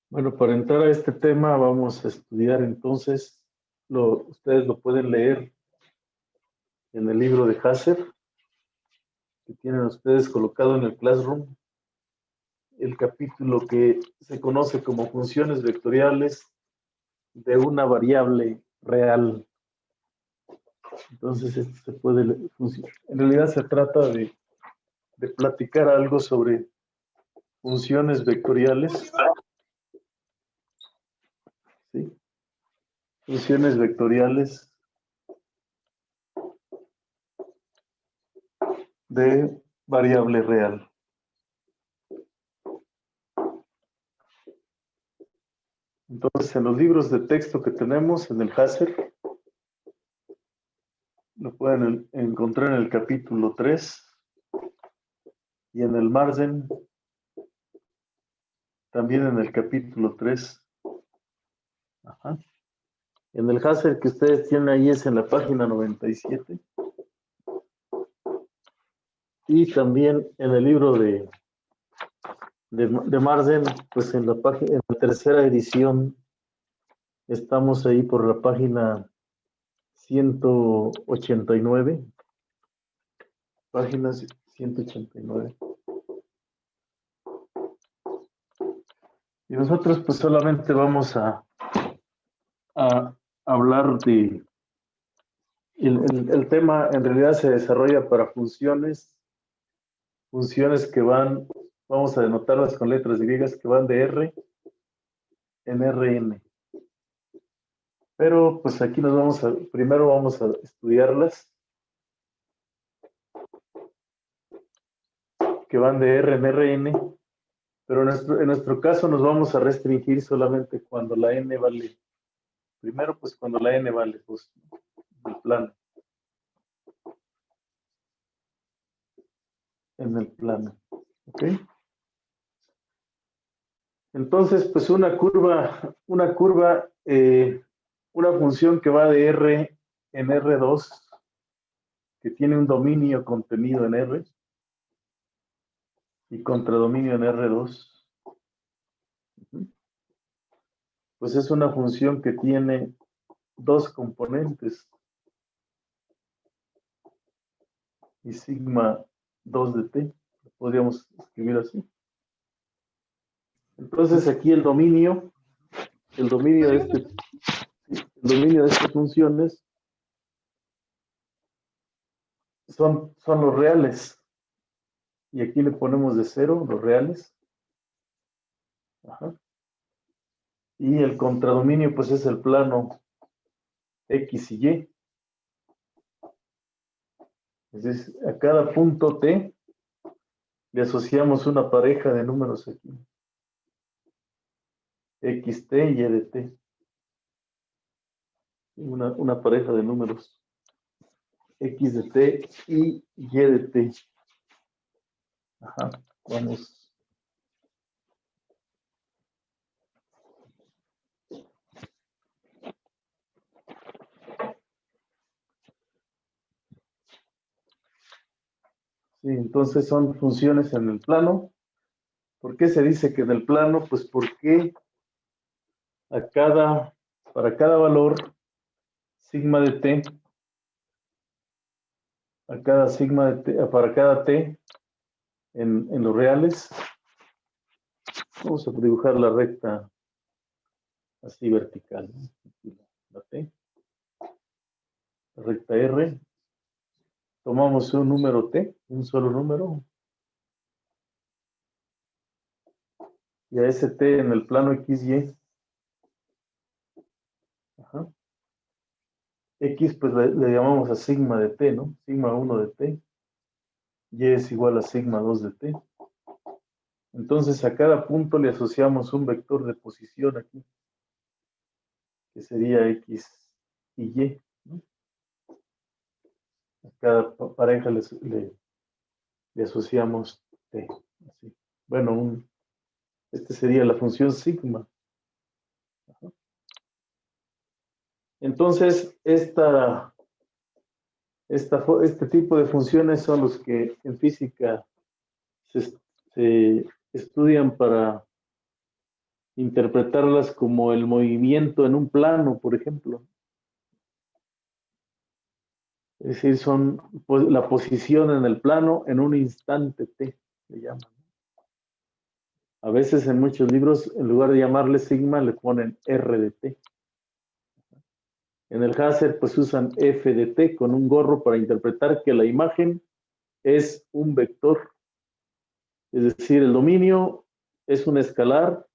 Bueno, para entrar a este tema vamos a estudiar entonces, ustedes lo pueden leer en el libro de Hasser, que tienen ustedes colocado en el Classroom, el capítulo que se conoce como funciones vectoriales de una variable real. Entonces, esto se puede funcionar. En realidad se trata de platicar algo sobre funciones vectoriales. ¿Sí? Funciones vectoriales de variable real. Entonces, en los libros de texto que tenemos en el Hasser, lo pueden encontrar en el capítulo 3 y en el Marzen también en el capítulo 3. Ajá. En el Hasser que ustedes tienen ahí es en la página 97. Y también en el libro de Marzen, pues en la tercera edición, estamos ahí por la página 189. Página 189. Y nosotros pues solamente vamos a hablar de... El tema en realidad se desarrolla para funciones que van, vamos a denotarlas con letras griegas, que van de R en Rn. Pero pues aquí primero vamos a estudiarlas, que van de R en Rn, pero en nuestro caso nos vamos a restringir solamente cuando la n vale, primero pues cuando la n vale 2, el plano. En el plano, ¿ok? Entonces, pues una función que va de R en R2, que tiene un dominio contenido en R y contradominio en R2, pues es una función que tiene dos componentes y sigma 2 de t, lo podríamos escribir así. Entonces aquí el dominio de estas funciones son los reales. Y aquí le ponemos de 0 los reales. Ajá. Y el contradominio pues es el plano X y Y. Entonces a cada punto T le asociamos una pareja de números aquí. XT y Y de T. Una pareja de números. X de T y Y de T. Ajá. Vamos. Sí, entonces son funciones en el plano. ¿Por qué se dice que en el plano? Pues porque para cada valor sigma de t, para cada t en los reales, vamos a dibujar la recta así vertical, ¿no? La t, la recta R, tomamos un número t, un solo número, y a ese t en el plano XY, ajá, X pues le llamamos a sigma de t, ¿no? Sigma 1 de t, Y es igual a sigma 2 de t. Entonces a cada punto le asociamos un vector de posición aquí, que sería X y Y, ¿no? A cada pareja le asociamos T. Así. Bueno, este sería la función sigma. Ajá. Entonces, este tipo de funciones son los que en física se se estudian para interpretarlas como el movimiento en un plano, por ejemplo. Es decir, son la posición en el plano en un instante T, le llaman. A veces en muchos libros, en lugar de llamarle sigma, le ponen R de T. En el Hazer, pues usan F de T con un gorro para interpretar que la imagen es un vector. Es decir, el dominio es un escalar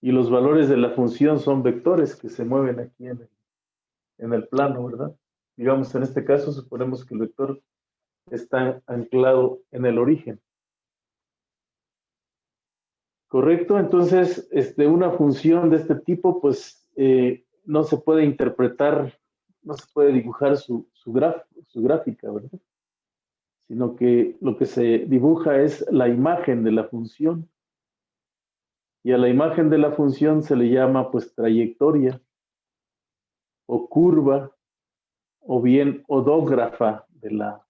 y los valores de la función son vectores que se mueven aquí en el plano, ¿verdad? Digamos, en este caso, suponemos que el vector está anclado en el origen. ¿Correcto? Entonces, una función de este tipo, pues, no se puede interpretar, no se puede dibujar su gráfica, ¿verdad? Sino que lo que se dibuja es la imagen de la función. Y a la imagen de la función se le llama, pues, trayectoria o curva o bien odógrafa de la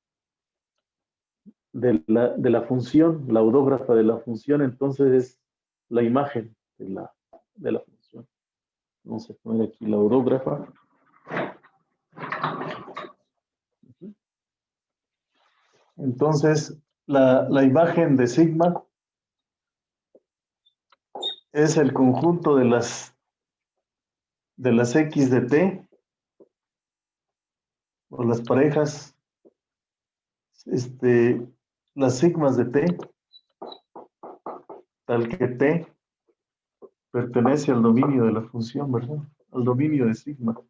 función. La odógrafa de la función, entonces, es la imagen de la función. Vamos a poner aquí la odógrafa. Entonces, la imagen de sigma es el conjunto de las X de T, o las parejas, las sigmas de T, tal que T pertenece al dominio de la función, ¿verdad? Al dominio de sigma.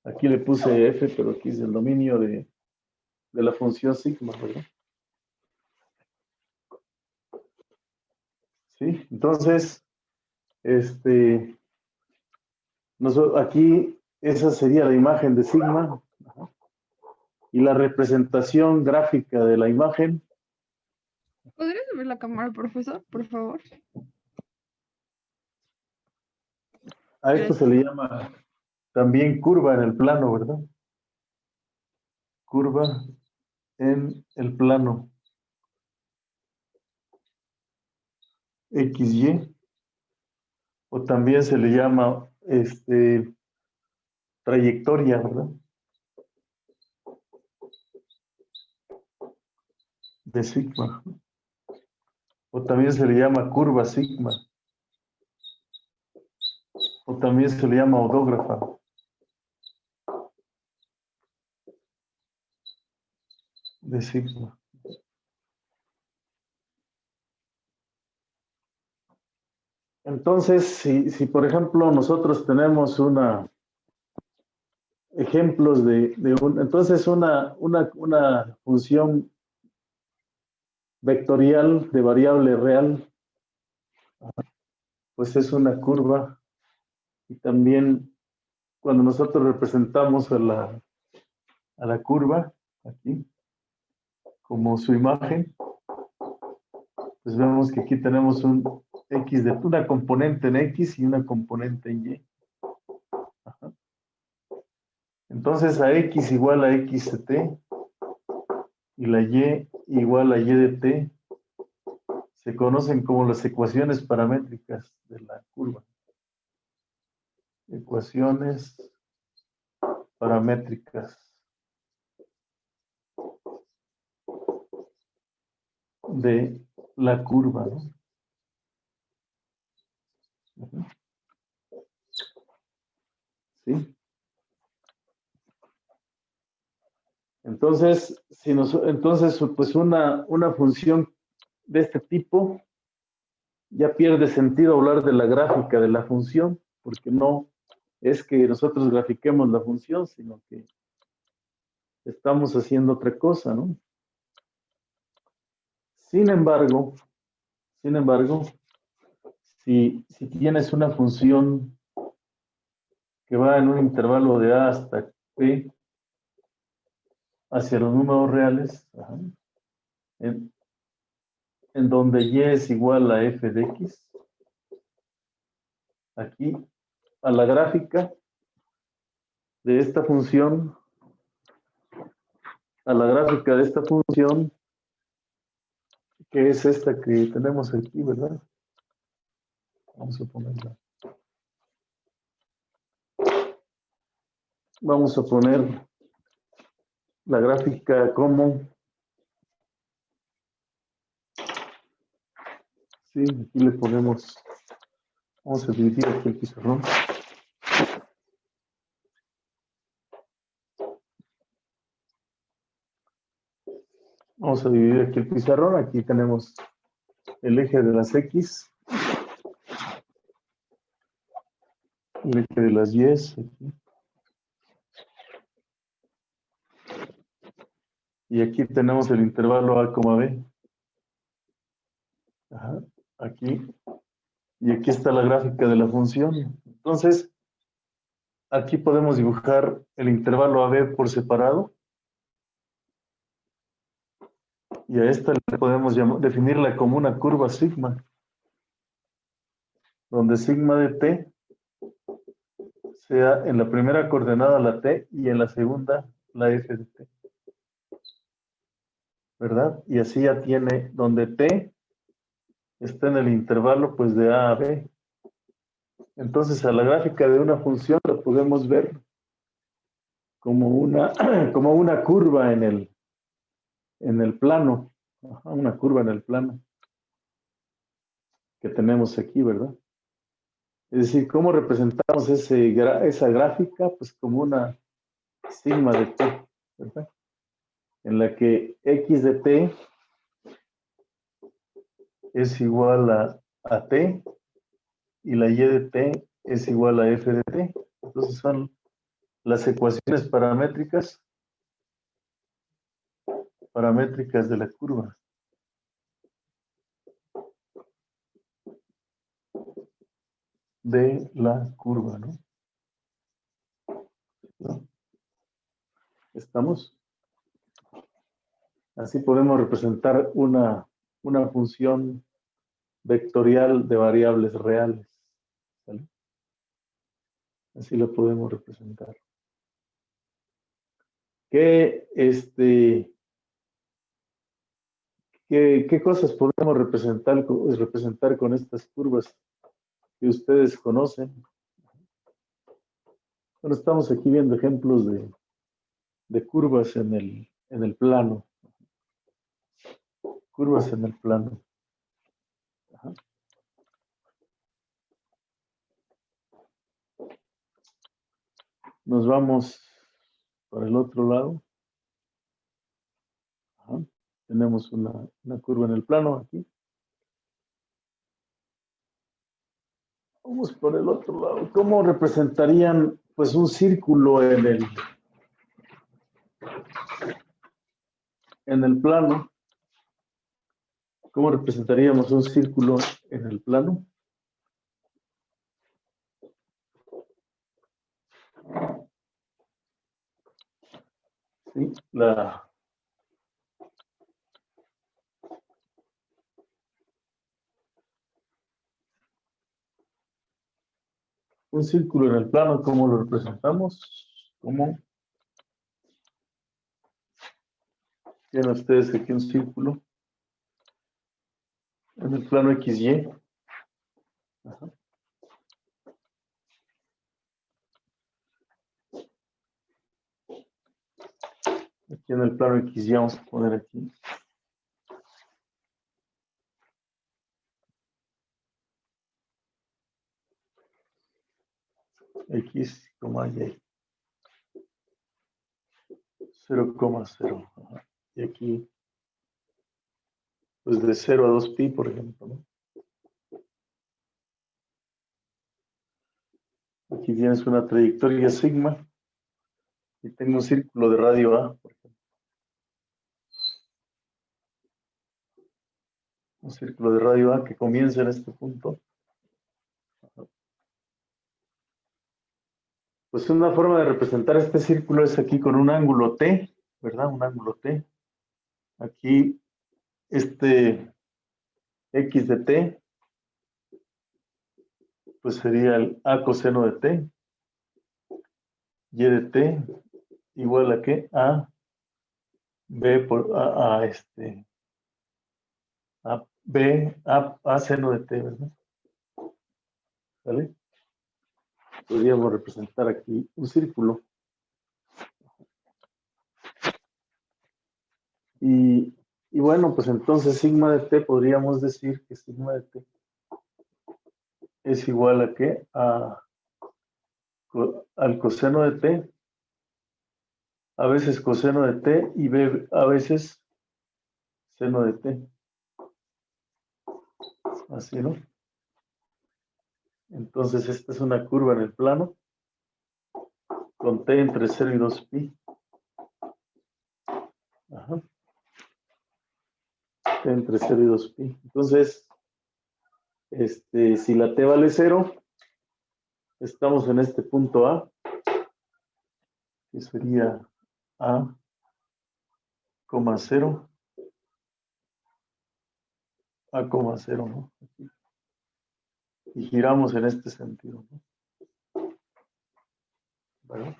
Aquí le puse F, pero aquí es el dominio de la función sigma, ¿verdad? Sí, entonces, aquí esa sería la imagen de sigma. Y la representación gráfica de la imagen. ¿Podrías abrir la cámara, profesor, por favor? A esto se le llama también curva en el plano, ¿verdad? Curva en el plano. XY. O también se le llama trayectoria, ¿verdad? De sigma. O también se le llama curva sigma. O también se le llama odógrafa. De sigma. Entonces, si por ejemplo nosotros tenemos ejemplos entonces una función vectorial de variable real, pues es una curva. Y también cuando nosotros representamos a la curva, aquí, como su imagen, pues vemos que aquí tenemos una componente en X y una componente en Y. Ajá. Entonces a X igual a X de T y la Y igual a Y de T se conocen como las ecuaciones paramétricas de la curva. Ecuaciones paramétricas de la curva, ¿no? ¿Sí? Entonces, pues una función de este tipo ya pierde sentido hablar de la gráfica de la función, porque no es que nosotros grafiquemos la función, sino que estamos haciendo otra cosa, ¿no? Sin embargo, si tienes una función que va en un intervalo de A hasta P hacia los números reales, en donde Y es igual a F de X, aquí a la gráfica de esta función, que es esta que tenemos aquí, ¿verdad? Vamos a ponerla. Vamos a poner la gráfica como, sí, aquí le ponemos, vamos a dividir aquí el pizarrón. Vamos a dividir aquí el pizarrón, aquí tenemos el eje de las X, el eje de las Y, aquí. Y aquí tenemos el intervalo A, B. Ajá, aquí. Y aquí está la gráfica de la función. Entonces, aquí podemos dibujar el intervalo AB por separado. Y a esta le podemos definirla como una curva sigma, donde sigma de t sea en la primera coordenada la t y en la segunda la f de t. ¿Verdad? Y así ya tiene donde t está en el intervalo pues de A a B. Entonces a la gráfica de una función la podemos ver como como una curva en el plano. Ajá, una curva en el plano que tenemos aquí, ¿verdad? Es decir, ¿cómo representamos esa gráfica? Pues como una sigma de t, ¿verdad? En la que x de t es igual a t y la y de t es igual a f de t. Entonces son las ecuaciones paramétricas de la curva. De la curva, ¿no? ¿No? ¿Estamos? Así podemos representar una función vectorial de variables reales. ¿Sale? Así lo podemos representar. ¿Qué cosas podemos representar con estas curvas que ustedes conocen? Bueno, estamos aquí viendo ejemplos de curvas en el plano. Curvas en el plano. Ajá. Nos vamos por el otro lado. Ajá. Tenemos una curva en el plano aquí. Vamos por el otro lado. ¿Cómo representarían pues un círculo en el plano? ¿Cómo representaríamos un círculo en el plano? Sí, un círculo en el plano, ¿cómo lo representamos? ¿Cómo tienen ustedes aquí un círculo en el plano XY? Ajá. Aquí en el plano XY vamos a poner aquí. X, Y. 0,0. Y aquí, pues de 0 a 2pi, por ejemplo, ¿no? Aquí tienes una trayectoria sigma y tengo un círculo de radio A, por ejemplo. Un círculo de radio A que comienza en este punto. Pues una forma de representar este círculo es aquí con un ángulo T, ¿verdad? Un ángulo T. Aquí este X de T, pues sería el A coseno de T. Y de T igual a ¿qué? A B por a A seno de t, ¿verdad? ¿Vale? Podríamos representar aquí un círculo. Y bueno, pues entonces sigma de t podríamos decir que sigma de t es igual a ¿qué? Al coseno de t, a veces coseno de t y b a veces seno de t. Así, ¿no? Entonces esta es una curva en el plano con t entre 0 y 2pi. Ajá. T entre 0 y 2pi. Entonces, si la t vale 0, estamos en este punto A, que sería A, 0, A, 0, ¿no? Aquí. Y giramos en este sentido, ¿no? ¿Vale?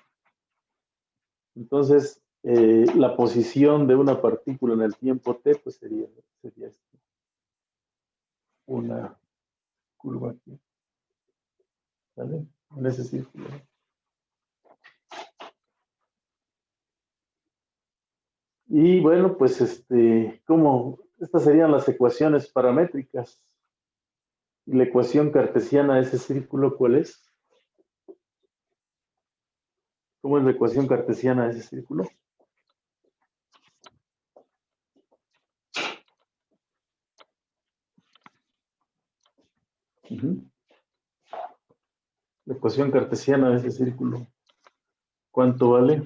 Entonces, la posición de una partícula en el tiempo t, pues sería una curva aquí, ¿vale? En ese círculo, ¿no? Y bueno, pues como estas serían las ecuaciones paramétricas. Y la ecuación cartesiana de ese círculo, ¿cuál es? ¿Cómo es la ecuación cartesiana de ese círculo? La ecuación cartesiana de ese círculo, ¿cuánto vale?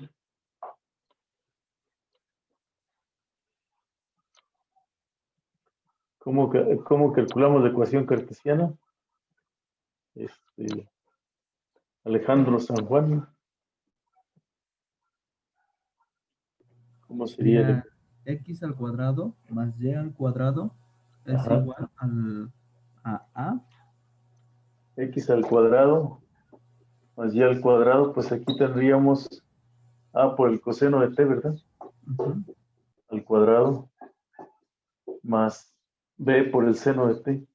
¿Cómo calculamos la ecuación cartesiana? Alejandro San Juan, ¿cómo sería? X al cuadrado más Y al cuadrado es Ajá. igual a X al cuadrado más Y al cuadrado, pues aquí tendríamos A por el coseno de t, ¿verdad? Al cuadrado más B por el seno de t.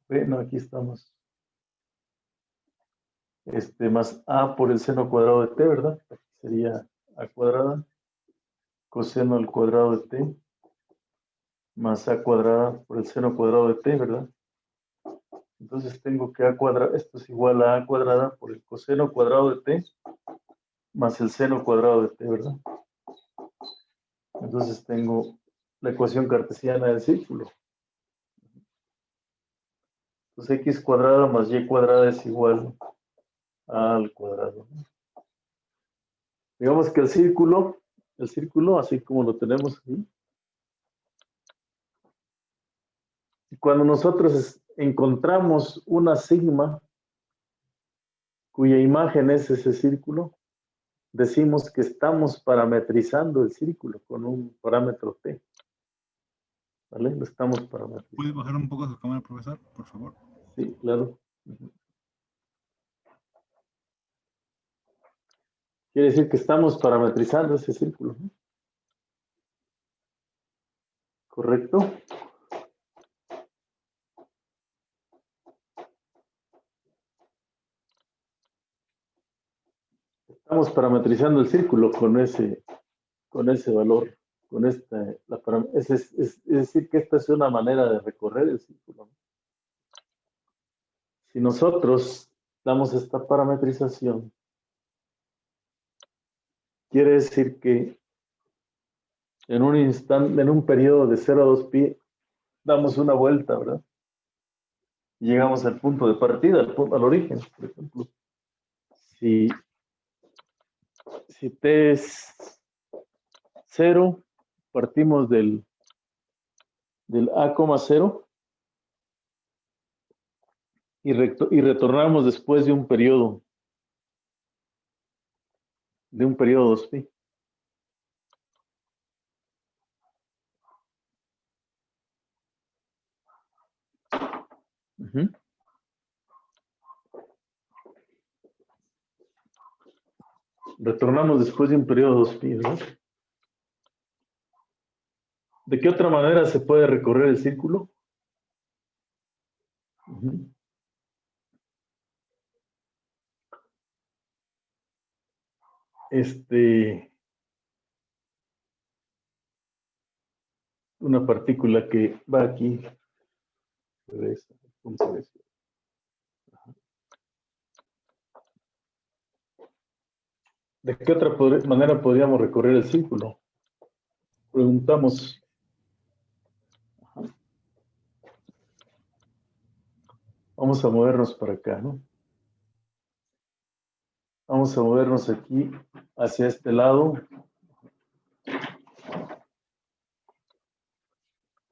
B, no, aquí estamos. Más A por el seno cuadrado de t, ¿verdad? Aquí sería A cuadrada, coseno al cuadrado de t, más A cuadrada por el seno cuadrado de t, ¿verdad? Entonces tengo que A cuadrada, esto es igual a A cuadrada por el coseno cuadrado de t, más el seno cuadrado de t, ¿verdad? Entonces tengo la ecuación cartesiana del círculo. Entonces x cuadrada más y cuadrada es igual a al cuadrado. Digamos que el círculo, así como lo tenemos aquí, cuando nosotros encontramos una sigma cuya imagen es ese círculo, decimos que estamos parametrizando el círculo con un parámetro t. ¿Vale? Lo estamos parametrizando. ¿Puede bajar un poco su cámara, profesor, por favor? Sí, claro. Quiere decir que estamos parametrizando ese círculo, ¿no? ¿Correcto? Estamos parametrizando el círculo con ese valor, con esta, es decir, que esta es una manera de recorrer el círculo, ¿no? Si nosotros damos esta parametrización, quiere decir que en un instante, en un periodo de 0 a 2pi, damos una vuelta, ¿verdad? Y llegamos al punto de partida, al origen, por ejemplo. Si t es 0, partimos del A, 0 y retornamos después de un periodo 2pi. Retornamos después de un periodo 2pi, ¿verdad? ¿De qué otra manera se puede recorrer el círculo? Ujú. Una partícula que va aquí. ¿De qué otra manera podríamos recorrer el círculo? Preguntamos. Vamos a movernos para acá, ¿no? Vamos a movernos aquí hacia este lado.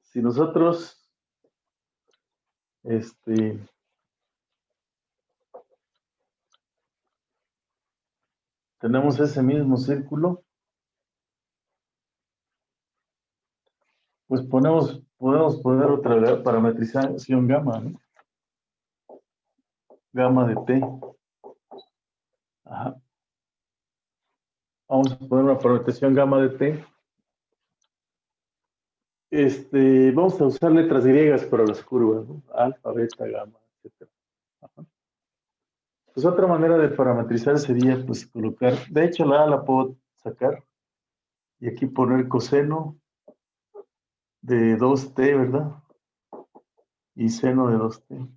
Si nosotros tenemos ese mismo círculo, pues podemos poner otra parametrización gamma, ¿no? Gamma de t. Ajá. Vamos a poner una parametrización gamma de t. Vamos a usar letras griegas para las curvas, ¿no? Alfa, beta, gamma, etc. Ajá. Pues otra manera de parametrizar sería pues colocar, de hecho la A la puedo sacar y aquí poner coseno de 2t, ¿verdad? Y seno de 2t.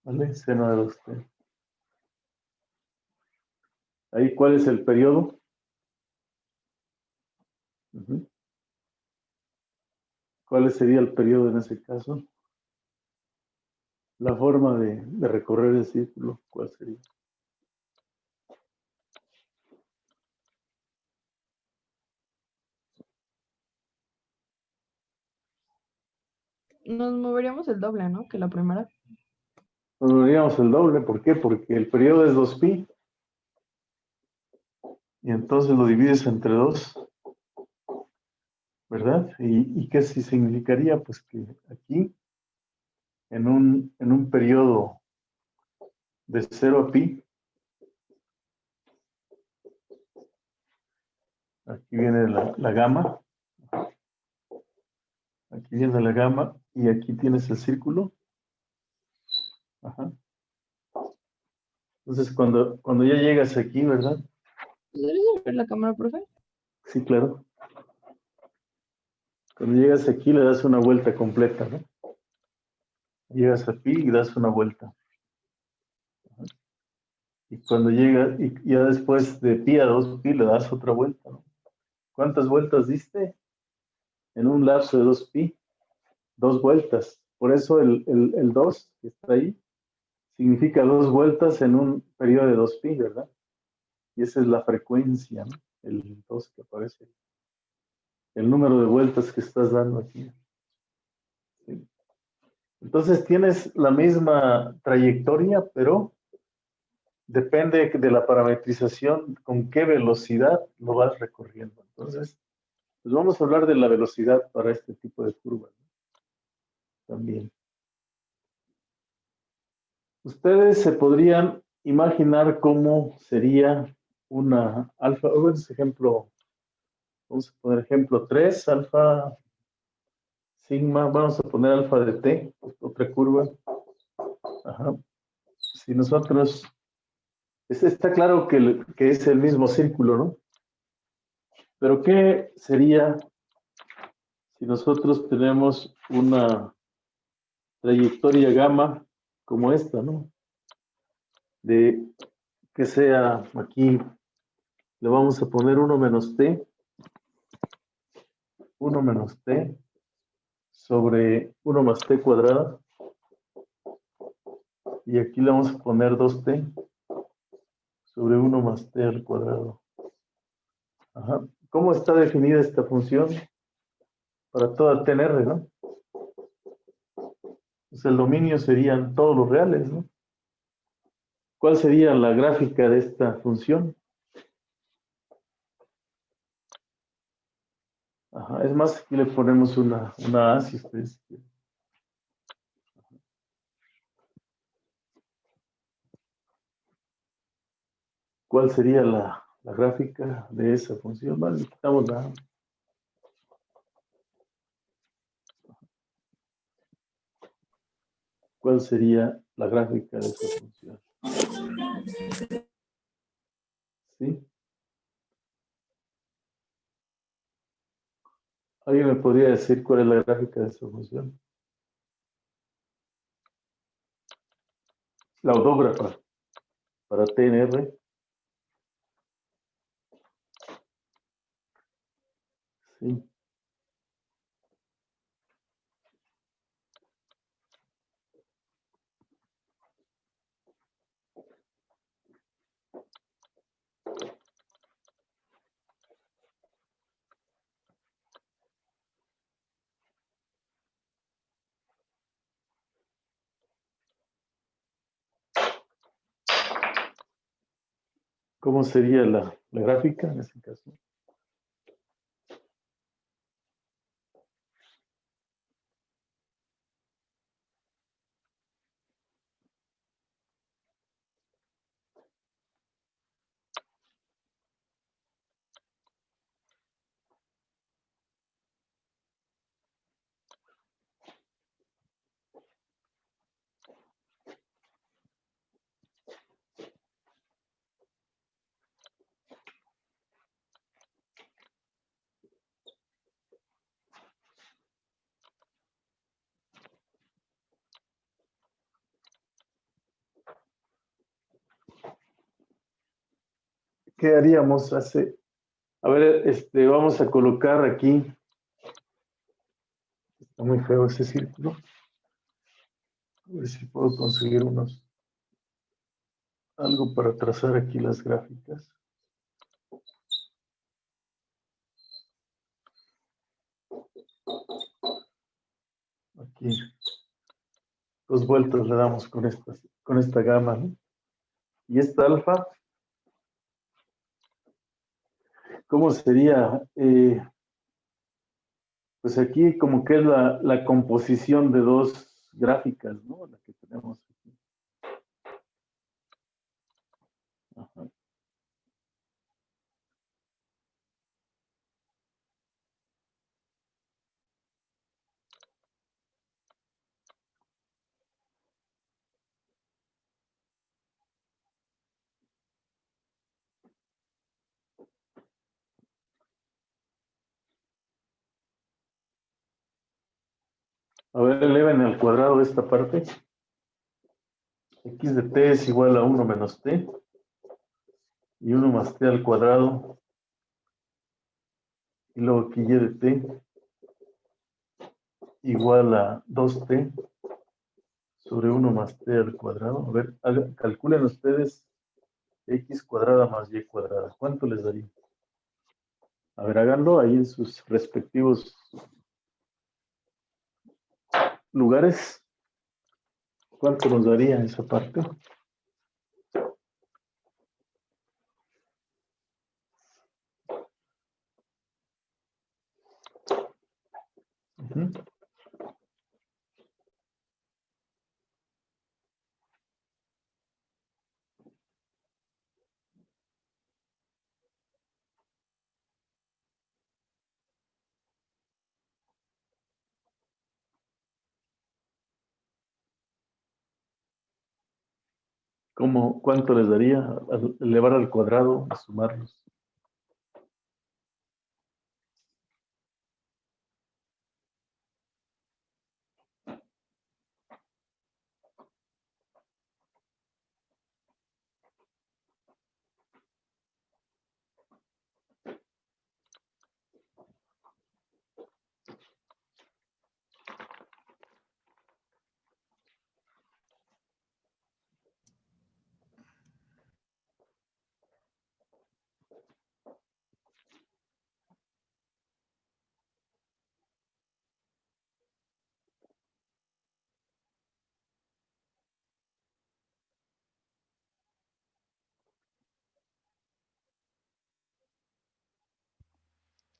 ¿Vale? Seno de 2t. Ahí, ¿cuál es el periodo? Uh-huh. ¿Cuál sería el periodo en ese caso? La forma de recorrer el círculo, ¿cuál sería? Nos moveríamos el doble, ¿no? Que la primera. Nos moveríamos el doble, ¿por qué? Porque el periodo es 2pi. Y entonces lo divides entre 2, ¿verdad? ¿Y qué significaría? Pues que aquí, en un periodo de 0 a pi, aquí viene la gamma, aquí viene la gamma, y aquí tienes el círculo. Ajá. Entonces, cuando ya llegas aquí, ¿verdad? ¿Podrías ver la cámara, profe? Sí, claro. Cuando llegas aquí le das una vuelta completa, ¿no? Llegas a pi y das una vuelta. Y cuando llegas, y ya después de pi a 2pi le das otra vuelta, ¿no? ¿Cuántas vueltas diste? En un lapso de 2pi, 2 vueltas. Por eso el 2 que está ahí significa 2 vueltas en un periodo de 2pi, ¿verdad? Y esa es la frecuencia, ¿no? El 2 que aparece. El número de vueltas que estás dando aquí. ¿Sí? Entonces tienes la misma trayectoria, pero depende de la parametrización, con qué velocidad lo vas recorriendo. Entonces, pues vamos a hablar de la velocidad para este tipo de curvas, ¿no? También. Ustedes se podrían imaginar cómo sería una alfa, vamos a poner ejemplo 3, alfa sigma, vamos a poner alfa de t, otra curva. Ajá. Si nosotros, está claro que es el mismo círculo, ¿no? Pero ¿qué sería si nosotros tenemos una trayectoria gamma como esta, ¿no? De que sea aquí, le vamos a poner 1 menos t, 1 menos t sobre 1 más t cuadrada, y aquí le vamos a poner 2t sobre 1 más t al cuadrado. Ajá. ¿Cómo está definida esta función? Para toda t en R, ¿no? Pues el dominio serían todos los reales, ¿no? ¿Cuál sería la gráfica de esta función? Ajá. Es más, aquí le ponemos una A si ustedes quieren. ¿Cuál sería la gráfica de esa función? Vale, le quitamos la A. ¿Cuál sería la gráfica de esa función? ¿Sí? ¿Alguien me podría decir cuál es la gráfica de esa función? La autógrafa para T en R. Sí. ¿Cómo sería la gráfica en ese caso? ¿Qué haríamos? A ver, vamos a colocar aquí. Está muy feo ese círculo. A ver si puedo conseguir algo para trazar aquí las gráficas. Aquí, 2 vueltas le damos con esta gama, ¿no? Y esta alfa, ¿cómo sería? Pues aquí como que es la composición de 2 gráficas, ¿no? La que tenemos aquí. Ajá. A ver, eleven al cuadrado esta parte. X de t es igual a 1 menos t. Y 1 más t al cuadrado. Y luego aquí y de t igual a 2t sobre 1 más t al cuadrado. A ver, calculen ustedes x cuadrada más y cuadrada. ¿Cuánto les daría? A ver, háganlo ahí en sus respectivos lugares. ¿Cuánto nos daría esa parte? Uh-huh. ¿Cuánto les daría al elevar al cuadrado y sumarlos?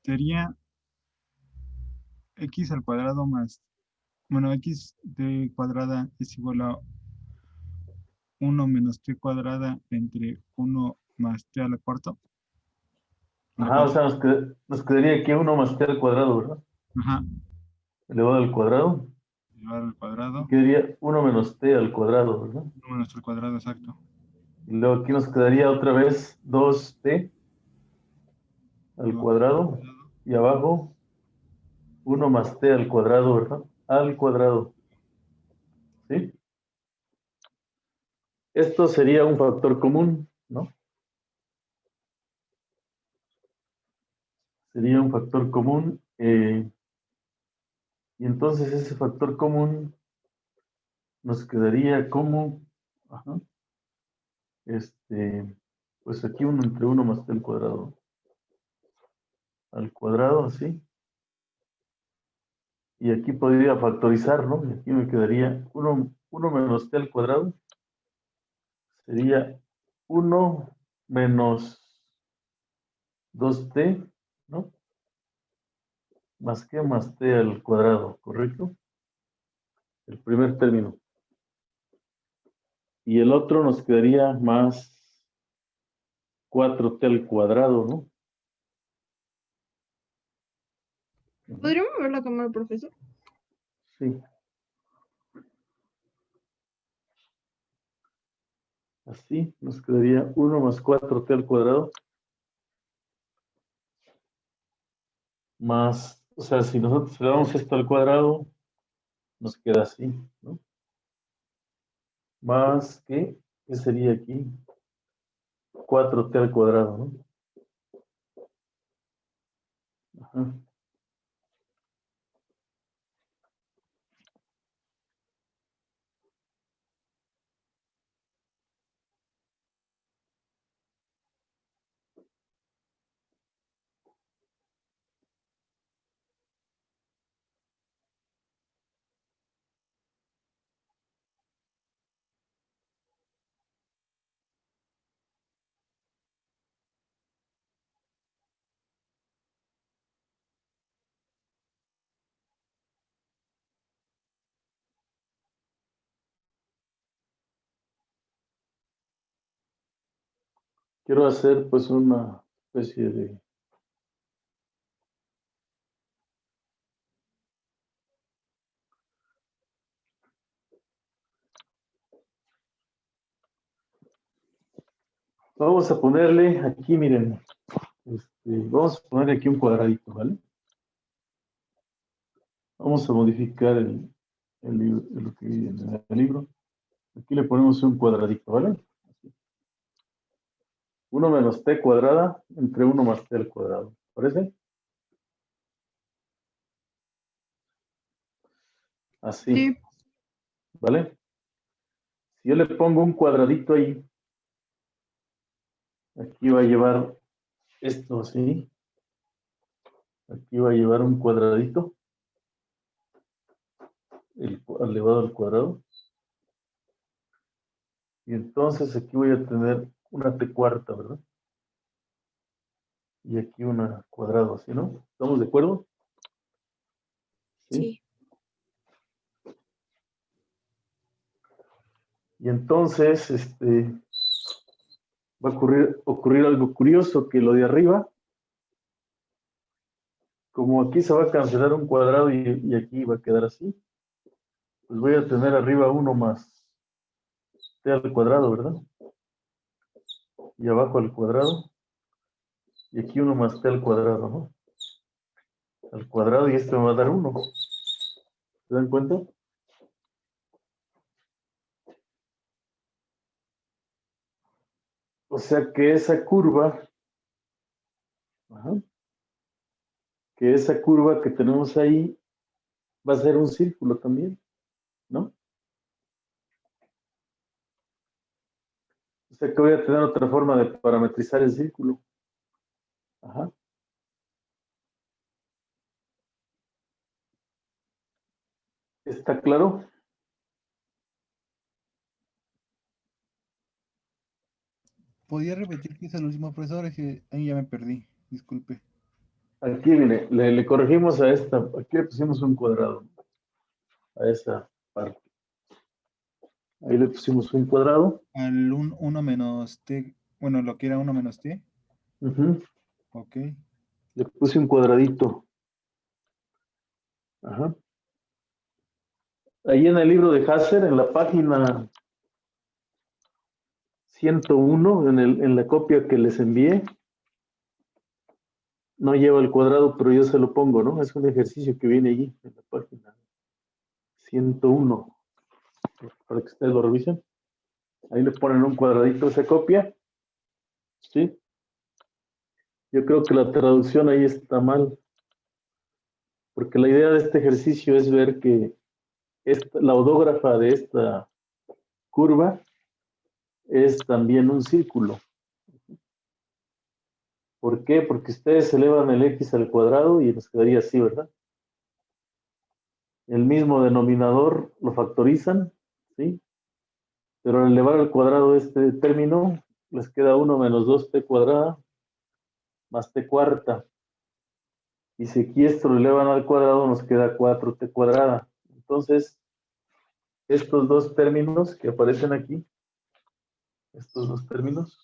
Sería x al cuadrado más, bueno, x de cuadrada es igual a 1 menos t cuadrada entre 1 más t a la cuarta. Ajá, o sea, nos quedaría aquí 1 más t al cuadrado, ¿verdad? Ajá, Elevado al cuadrado. llevar al cuadrado. Quedaría 1 menos t al cuadrado, ¿verdad? 1 menos t al cuadrado, exacto. Y luego aquí nos quedaría otra vez 2t al Dos cuadrado. Y abajo 1 más t al cuadrado, ¿verdad? Al cuadrado. ¿Sí? Esto sería un factor común, ¿no? Sería un factor común. Y entonces ese factor común nos quedaría como, ajá, pues aquí 1 entre 1 más t al cuadrado, así. Y aquí podría factorizar, ¿no? Y aquí me quedaría 1 menos t al cuadrado. Sería 1 menos 2t, ¿no? Más que más t al cuadrado, ¿correcto? El primer término. Y el otro nos quedaría más 4t al cuadrado, ¿no? ¿Podría mover la cámara, profesor? Sí. Así nos quedaría 1 más 4t al cuadrado. Más, o sea, si nosotros le damos esto al cuadrado, nos queda así, ¿no? Más que, ¿qué sería aquí? 4t al cuadrado, ¿no? Ajá. Quiero hacer pues una especie de... Vamos a ponerle aquí, miren, vamos a ponerle aquí un cuadradito, ¿vale? Vamos a modificar lo que viene en el libro. Aquí le ponemos un cuadradito, ¿vale? 1 menos t cuadrada entre 1 más t al cuadrado. ¿Parece? Así, Sí. ¿vale? Si yo le pongo un cuadradito ahí, aquí va a llevar esto así. Aquí va a llevar un cuadradito, elevado al cuadrado. Y entonces aquí voy a tener una t cuarta, ¿verdad? Y aquí una cuadrado, ¿sí, no? ¿Estamos de acuerdo? Sí. Y entonces, va a ocurrir algo curioso, que lo de arriba, como aquí se va a cancelar un cuadrado y aquí va a quedar así, pues voy a tener arriba 1 más t al cuadrado, ¿verdad? Y abajo al cuadrado, y aquí 1 más t al cuadrado, ¿no? Al cuadrado, y esto me va a dar 1. ¿Se dan cuenta? O sea que esa curva, ajá, que esa curva que tenemos ahí va a ser un círculo también, ¿no? O sea que voy a tener otra forma de parametrizar el círculo. Ajá. ¿Está claro? ¿Podría repetir qué es el último, profesor? Es que ahí ya me perdí. Disculpe. Aquí, mire, le corregimos a esta, aquí le pusimos un cuadrado, a esa parte. Ahí le pusimos un cuadrado. Al 1 menos t, bueno, lo que era 1 menos t. Ujú. Ok. Le puse un cuadradito. Ajá. Ahí en el libro de Hasser, en la página 101, en la copia que les envié, no lleva el cuadrado, pero yo se lo pongo, ¿no? Es un ejercicio que viene allí, en la página 101, para que ustedes lo revisen. Ahí le ponen un cuadradito, se copia, ¿sí? Yo creo que la traducción ahí está mal, porque la idea de este ejercicio es ver que la odógrafa de esta curva es también un círculo. ¿Por qué? Porque ustedes elevan el x al cuadrado y nos quedaría así, ¿verdad? El mismo denominador lo factorizan, ¿sí? Pero al elevar al cuadrado este término, les queda 1 menos 2t cuadrada más t cuarta. Y si aquí esto lo elevan al cuadrado, nos queda 4t cuadrada. Entonces, estos dos términos que aparecen aquí, estos dos términos,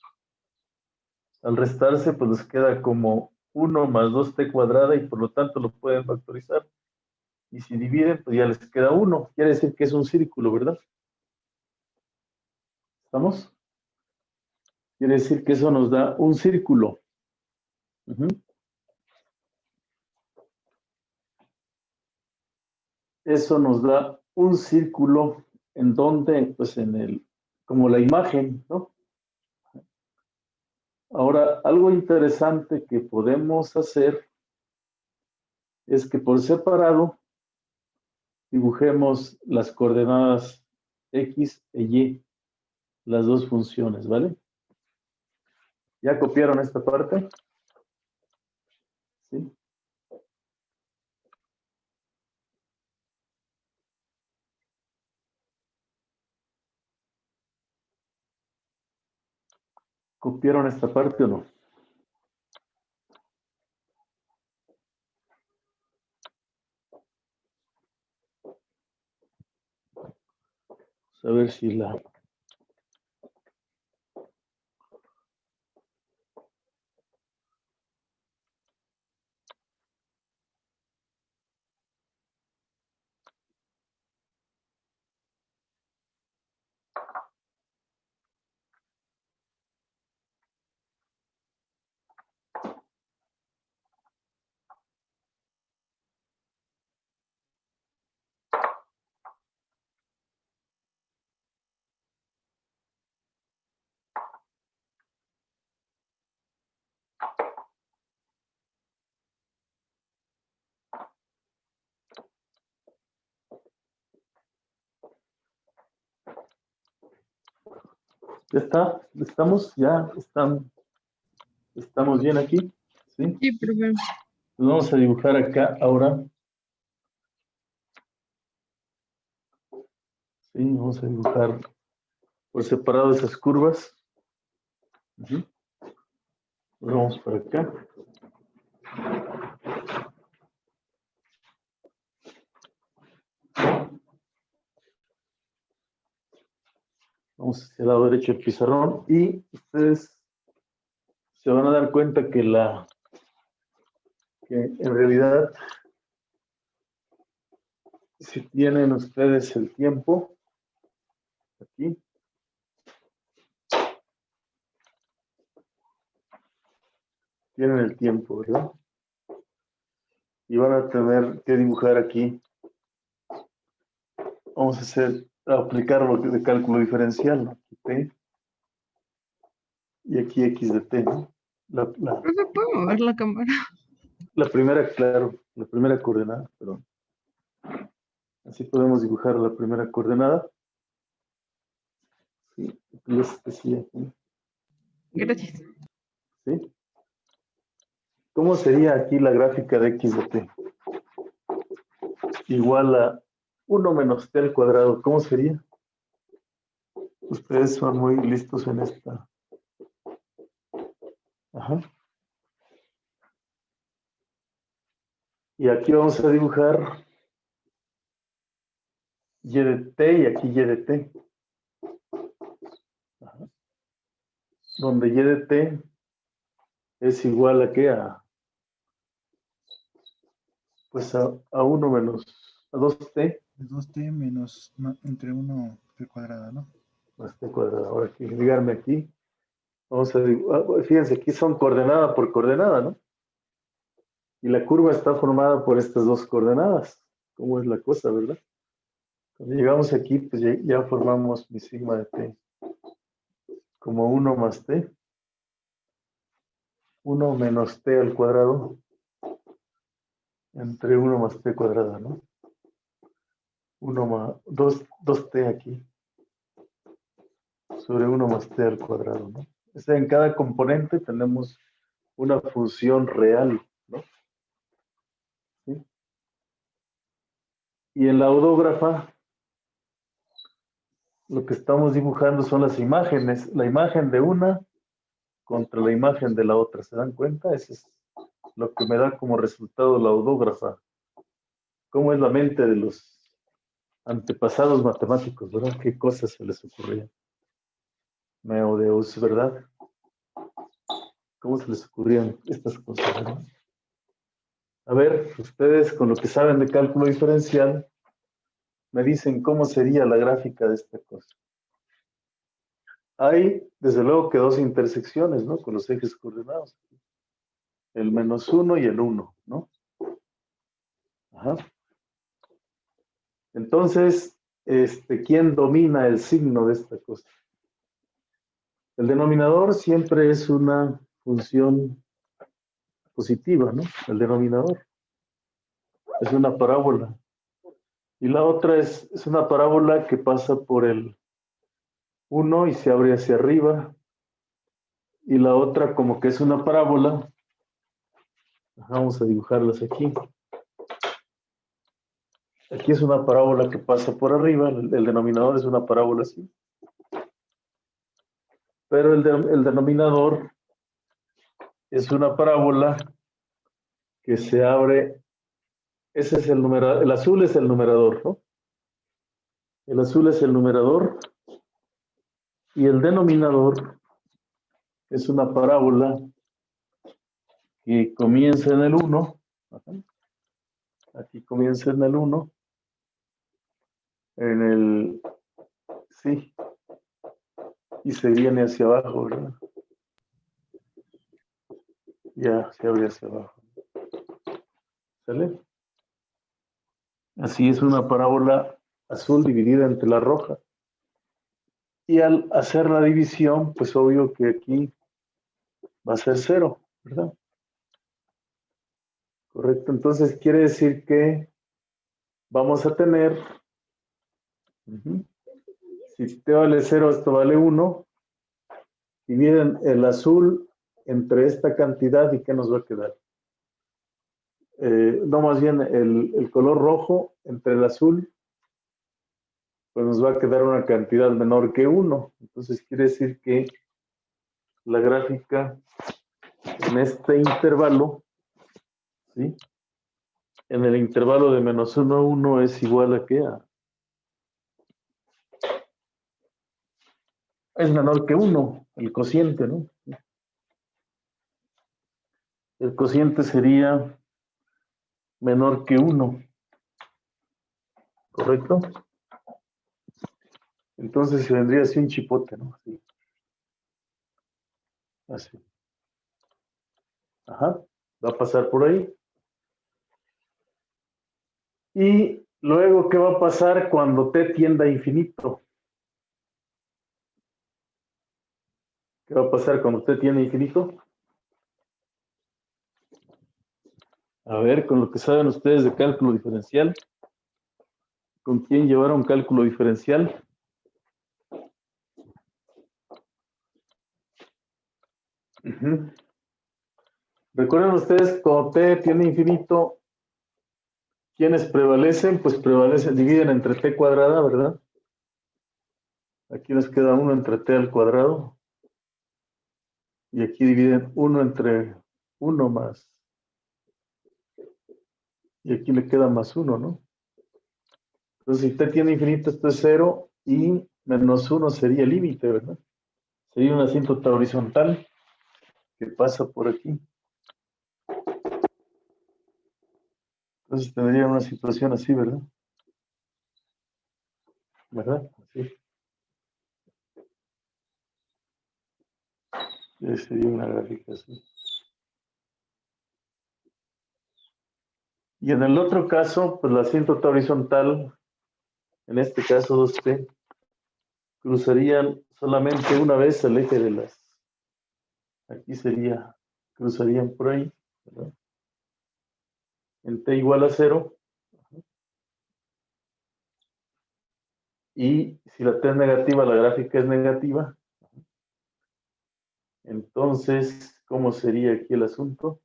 al restarse, pues les queda como 1 más 2t cuadrada y por lo tanto lo pueden factorizar. Y si dividen, pues ya les queda 1. Quiere decir que es un círculo, ¿verdad? ¿Estamos? Quiere decir que eso nos da un círculo. Eso nos da un círculo en donde, pues como la imagen, ¿no? Ahora, algo interesante que podemos hacer es que por separado dibujemos las coordenadas X e Y, las dos funciones, ¿vale? ¿Ya copiaron esta parte? ¿Sí? ¿Copiaron esta parte o no? Vamos a ver si la... ¿Ya está? ¿Estamos? ¿Ya estamos bien aquí? ¿Sí? Sí, profe. Pues vamos a dibujar acá ahora. Sí, vamos a dibujar por separado esas curvas. Vamos para acá. Vamos hacia el lado derecho del pizarrón y ustedes se van a dar cuenta que en realidad, si tienen ustedes el tiempo, aquí, tienen el tiempo, ¿verdad? Y van a tener que dibujar aquí. Vamos a aplicar lo de cálculo diferencial, ¿no? Aquí T y aquí X de T, ¿no? Profe, ¿puedo mover la cámara? La primera, claro, la primera coordenada, perdón. Así podemos dibujar la primera coordenada. Sí, les decía aquí. Gracias. ¿Sí? ¿Cómo sería aquí la gráfica de X de T? Igual a 1 menos T al cuadrado. ¿Cómo sería? Ustedes son muy listos en esta. Ajá. Y aquí vamos a dibujar Y de T y aquí Y de T. Ajá. Donde Y de T es igual a ¿qué? Pues a 1 menos a 2T. Es 2t menos entre 1 t cuadrada, ¿no? Más t cuadrada. Ahora aquí, ligarme aquí. Vamos a fíjense, aquí son coordenada por coordenada, ¿no? Y la curva está formada por estas dos coordenadas. ¿Cómo es la cosa, verdad? Cuando llegamos aquí, pues ya formamos mi sigma de t como 1 más t. 1 menos t al cuadrado entre 1 más t cuadrada, ¿no? 1 más 2t aquí sobre 1 más t al cuadrado, ¿no? O sea, en cada componente tenemos una función real, ¿no? ¿Sí? Y en la audógrafa lo que estamos dibujando son las imágenes, la imagen de una contra la imagen de la otra, ¿se dan cuenta? Eso es lo que me da como resultado la audógrafa. ¿Cómo es la mente de los antepasados matemáticos, verdad? ¿Qué cosas se les ocurrían? Meodeus, ¿verdad? ¿Cómo se les ocurrían estas cosas, verdad? A ver, ustedes con lo que saben de cálculo diferencial, me dicen cómo sería la gráfica de esta cosa. Hay, desde luego, que dos intersecciones, ¿no? Con los ejes coordenados. El -1 y el 1, ¿no? Ajá. Entonces, ¿quién domina el signo de esta cosa? El denominador siempre es una función positiva, ¿no? El denominador es una parábola. Y la otra es una parábola que pasa por el 1 y se abre hacia arriba. Y la otra como que es una parábola. Vamos a dibujarlas aquí. Aquí es una parábola que pasa por arriba. El denominador es una parábola así. Pero el denominador es una parábola que se abre. Ese es el numerador. El azul es el numerador, ¿no? El azul es el numerador. Y el denominador es una parábola que comienza en el 1. Aquí comienza en el 1. En el... Sí. Y se viene hacia abajo, ¿verdad? Ya se abre hacia abajo. ¿Sale? Así es una parábola azul dividida entre la roja. Y al hacer la división, pues obvio que aquí va a ser 0, ¿verdad? Correcto. Entonces quiere decir que vamos a tener, si t vale 0, esto vale 1. Dividen el azul entre esta cantidad y ¿qué nos va a quedar? No, más bien el color rojo entre el azul, pues nos va a quedar una cantidad menor que 1. Entonces quiere decir que la gráfica en este intervalo, ¿sí? En el intervalo de -1 a 1 es igual a ¿qué? Es menor que 1, el cociente, ¿no? El cociente sería menor que 1, ¿correcto? Entonces se vendría así un chipote, ¿no? Así. Así. Ajá. Va a pasar por ahí. Y luego, ¿qué va a pasar cuando t tienda a infinito? ¿Qué va a pasar cuando t tiende a infinito? A ver, con lo que saben ustedes de cálculo diferencial, ¿con quién llevaron cálculo diferencial? Recuerden ustedes, cuando t tiende a infinito, ¿quiénes prevalecen? Pues prevalecen, dividen entre t cuadrada, ¿verdad? Aquí nos queda 1 entre t al cuadrado. Y aquí dividen 1 entre 1 más. Y aquí le queda más 1, ¿no? Entonces, si t tiene infinito, esto es 0 y -1 sería el límite, ¿verdad? Sería una asíntota horizontal que pasa por aquí. Entonces tendría una situación así, ¿verdad? ¿verdad? Así. Sería una gráfica así. Y en el otro caso, pues la asíntota horizontal, en este caso 2T, cruzarían solamente una vez el eje de las. Aquí sería, cruzarían por ahí, ¿verdad? En T igual a 0. Y si la T es negativa, la gráfica es negativa. Entonces, ¿cómo sería aquí el asunto?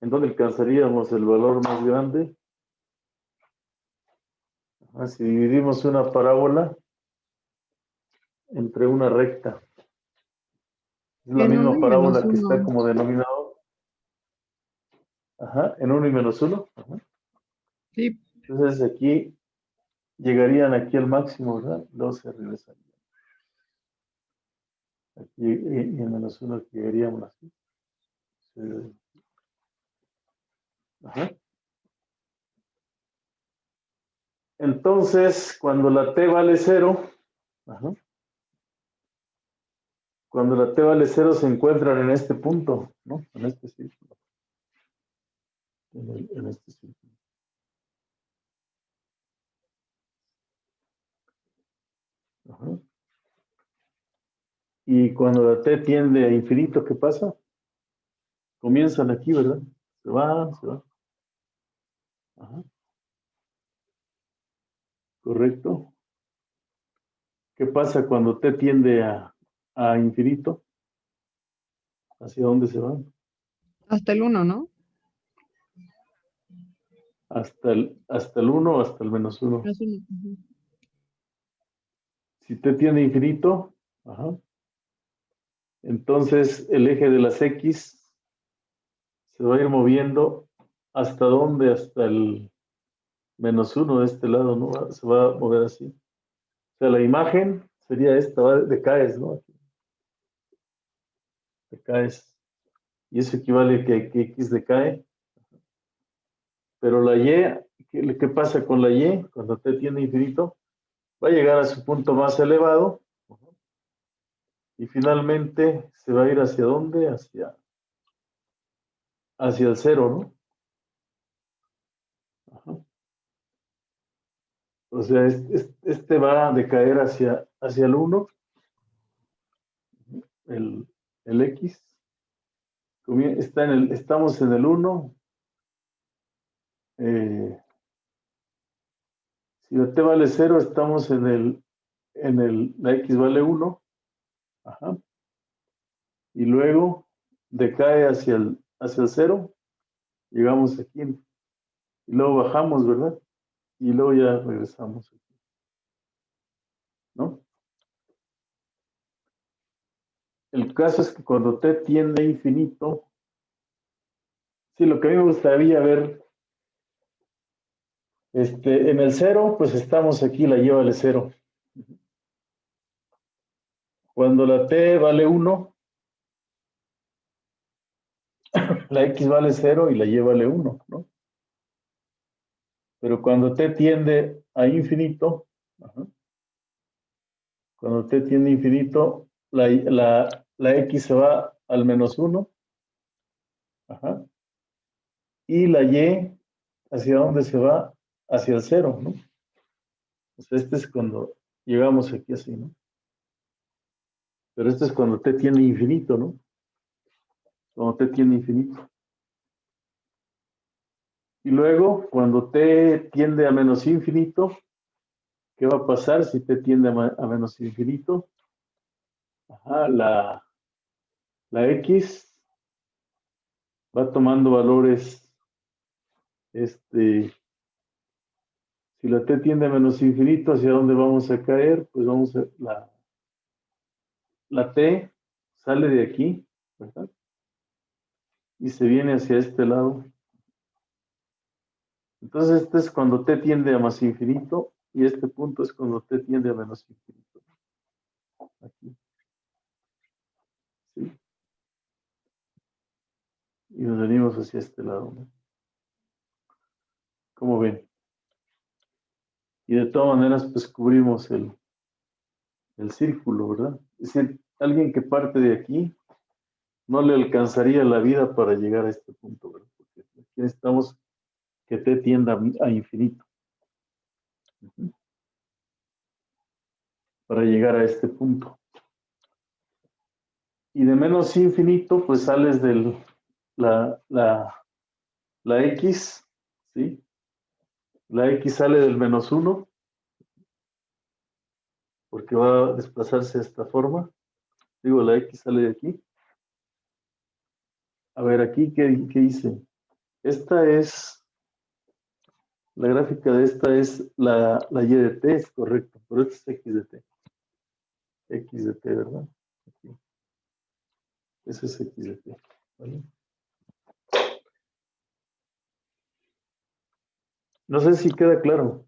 ¿En dónde alcanzaríamos el valor más grande? Si dividimos una parábola entre una recta. Es la En 1 misma y parábola que está -1. como denominador. En 1 y -1. Sí, Entonces aquí llegarían aquí al máximo, ¿verdad? Luego se regresarían. Aquí y en -1 aquí llegaríamos así. Entonces, cuando la T vale 0, cuando la T vale 0 se encuentran en este punto, ¿no? En este círculo. En este círculo. Y cuando la T tiende a infinito, ¿qué pasa? Comienzan aquí, ¿verdad? Se van, se van. Correcto. ¿Qué pasa cuando T tiende a infinito? ¿Hacia dónde se van? hasta el 1, ¿no? Hasta el 1 hasta el -1. -1. Si T tiende a infinito, entonces el eje de las X se va a ir moviendo hasta dónde, hasta el -1 de este lado, ¿no? Se va a mover así. O sea, la imagen sería esta, decaes, ¿no? Decaes. Y eso equivale a que X decae. Pero la Y, ¿qué pasa con la Y? Cuando T tiende a infinito, va a llegar a su punto más elevado y finalmente se va a ir hacia dónde? Hacia el 0, ¿no? O sea, este va a decaer hacia el 1, el X. Estamos en el 1. Si la T vale 0, estamos la X vale 1. Y luego decae hacia el 0. Llegamos aquí. Y luego bajamos, ¿verdad? Y luego ya regresamos aquí, ¿no? El caso es que cuando T tiende a infinito, sí, lo que a mí me gustaría ver, en el 0, pues estamos aquí, la Y vale 0. Cuando la T vale 1, la X vale 0 y la Y vale 1, ¿no? Pero cuando T tiende a infinito, cuando T tiende a infinito, la X se va al -1. Y la Y, ¿hacia dónde se va? Hacia el 0, ¿no? O sea, este es cuando llegamos aquí así, ¿no? Pero este es cuando T tiende infinito, ¿no? Cuando T tiende infinito. Y luego, cuando T tiende a menos infinito, ¿qué va a pasar si T tiende a menos infinito? La X va tomando valores, si la T tiende a menos infinito, ¿hacia dónde vamos a caer? Pues la T sale de aquí, ¿verdad? Y se viene hacia este lado. Entonces, este es cuando T tiende a más infinito y este punto es cuando T tiende a menos infinito. aquí. ¿Sí? Y nos venimos hacia este lado, ¿no? ¿Cómo ven? Y de todas maneras, pues cubrimos el círculo, ¿verdad? Es decir, alguien que parte de aquí no le alcanzaría la vida para llegar a este punto, ¿verdad? Porque aquí necesitamos que t tienda a infinito. Para llegar a este punto. Y de menos infinito, pues sales del la x, ¿sí? La x sale del menos 1, porque va a desplazarse de esta forma. Digo, la x sale de aquí. A ver, aquí, ¿qué hice? Esta es, la gráfica de esta es la y de t, es correcto, pero esta es x de t. X de t, ¿verdad? Aquí. Ese es x de t, ¿vale? No sé si queda claro,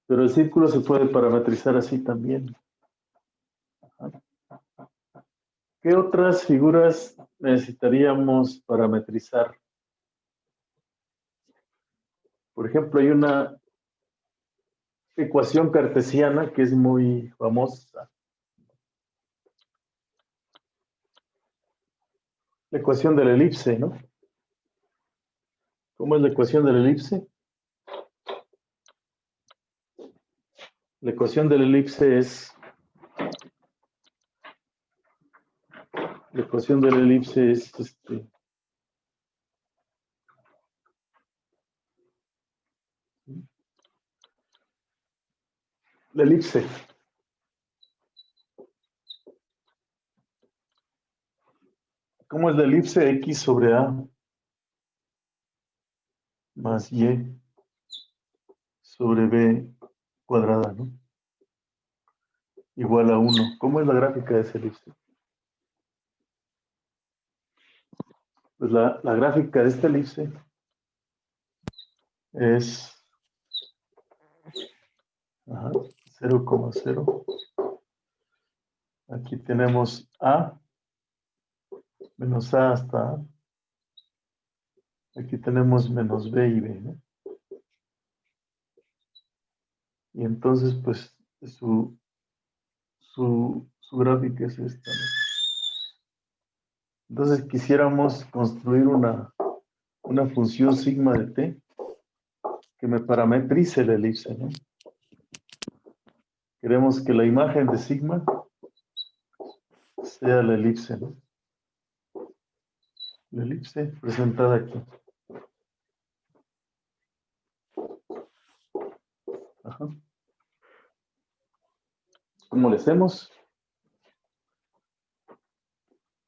pero el círculo se puede parametrizar así también. ¿Qué otras figuras necesitaríamos parametrizar? Por ejemplo, hay una ecuación cartesiana que es muy famosa. La ecuación de la elipse, ¿no? ¿Cómo es la ecuación de la elipse? La ecuación de la elipse es... La ecuación de la elipse es... la elipse. ¿Cómo es la elipse? X sobre A más Y sobre B cuadrada, ¿no? Igual a 1. ¿Cómo es la gráfica de esa elipse? Pues la gráfica de esta elipse es 0,0. Aquí tenemos A menos A hasta A. Aquí tenemos menos B y B, ¿no? Y entonces, pues, su gráfica es esta, ¿no? Entonces, quisiéramos construir una función sigma de t que me parametrice la elipse, ¿no? Queremos que la imagen de sigma sea la elipse, ¿no? La elipse presentada aquí. Ajá. ¿Cómo le hacemos?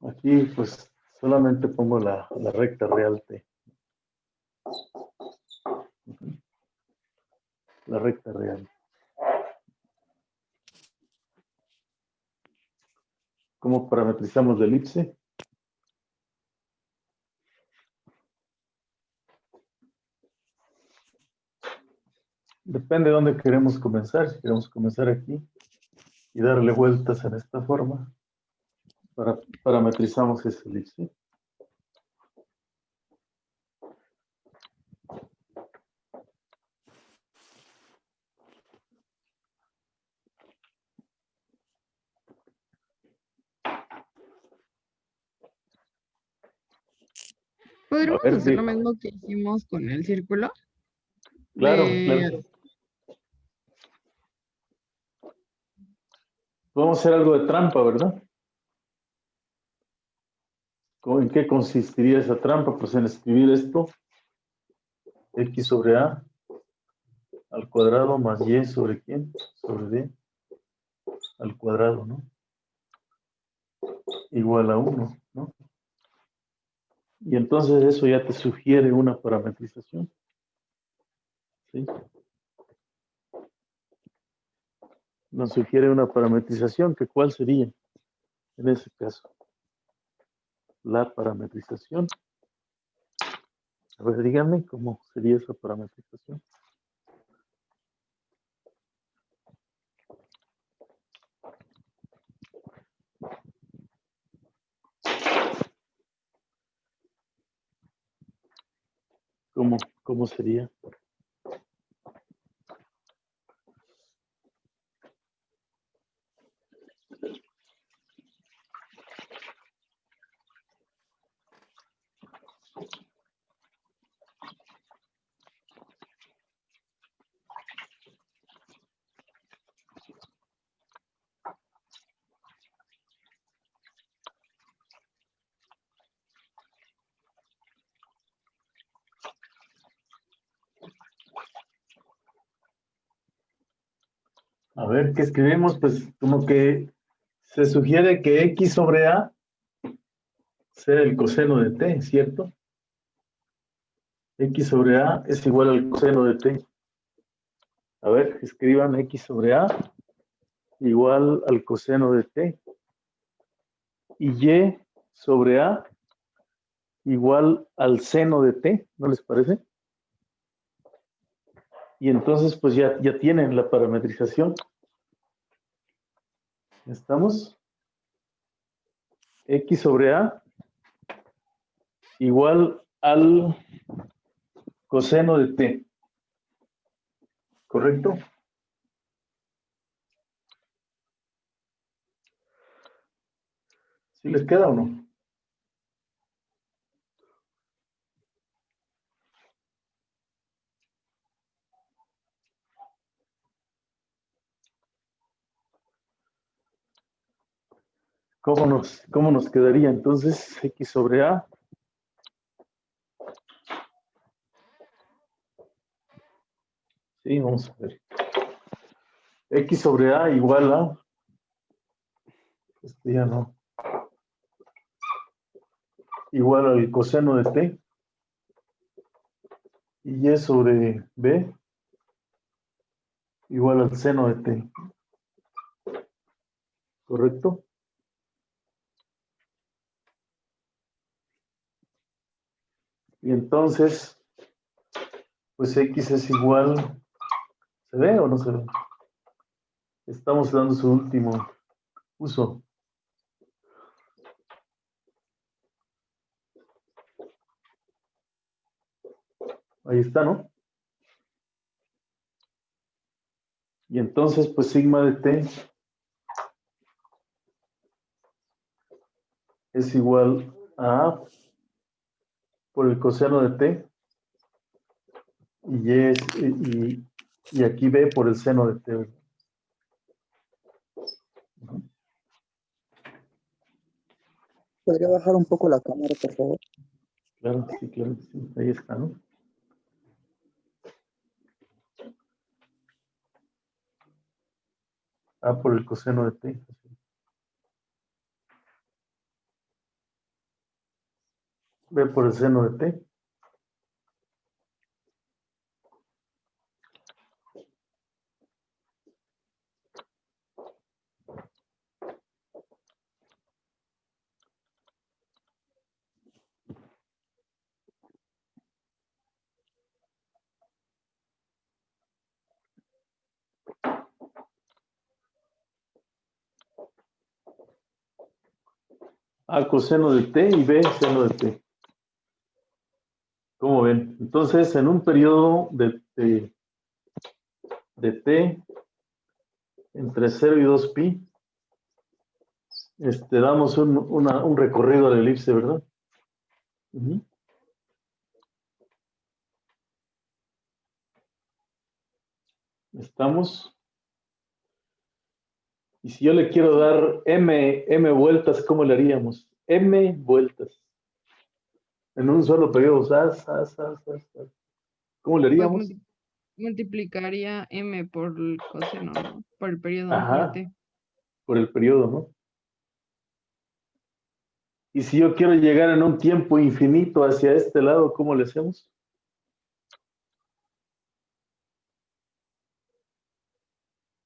Aquí, pues, solamente pongo la recta real t. La recta real. ¿Cómo parametrizamos la elipse? Depende de dónde queremos comenzar. Si queremos comenzar aquí y darle vueltas en esta forma, parametrizamos esa elipse. ¿Podríamos A ver hacer si, lo mismo que hicimos con el círculo? claro, De, claro. Vamos a hacer algo de trampa, ¿verdad? ¿En qué consistiría esa trampa? Pues en escribir esto, x sobre a al cuadrado más y sobre quién, sobre d al cuadrado, ¿no? Igual a 1, ¿no? Y entonces eso ya te sugiere una parametrización, ¿sí? Nos sugiere una parametrización, que ¿cuál sería en ese caso? La parametrización. A ver, díganme cómo sería esa parametrización. ¿Cómo sería? A ver, ¿qué escribimos? Pues como que se sugiere que X sobre A sea el coseno de T, ¿cierto? X sobre A es igual al coseno de T. A ver, escriban X sobre A igual al coseno de T. Y Y sobre A igual al seno de T, ¿no les parece? Y entonces pues ya tienen la parametrización. ¿Estamos? X sobre A igual al coseno de T. ¿Correcto? ¿Sí les queda o no? ¿Cómo nos quedaría entonces X sobre A? Sí, vamos a ver. X sobre A igual a... ya no. Igual al coseno de T. Y Y sobre B igual al seno de T. ¿Correcto? Y entonces, pues X es igual... ¿Se ve o no se ve? Estamos dando su último uso. Ahí está, ¿no? Y entonces, pues sigma de T es igual a A por el coseno de T y aquí B por el seno de T. ¿Podría bajar un poco la cámara, por favor? Claro que sí, claro que sí. Ahí está, ¿no? A por el coseno de T. B por el seno de T. A coseno de T y B seno de T. ¿Cómo ven? Entonces, en un periodo de T entre 0 y 2pi, damos un recorrido a la elipse, ¿verdad? Uh-huh. Estamos. Y si yo le quiero dar m vueltas, ¿cómo le haríamos? M vueltas. En un solo periodo. ¿Cómo le Pues haríamos? multiplicaría m por el coseno, ¿no? Por el periodo de Ajá, t. por el periodo, ¿no? Y si yo quiero llegar en un tiempo infinito hacia este lado, ¿cómo le hacemos?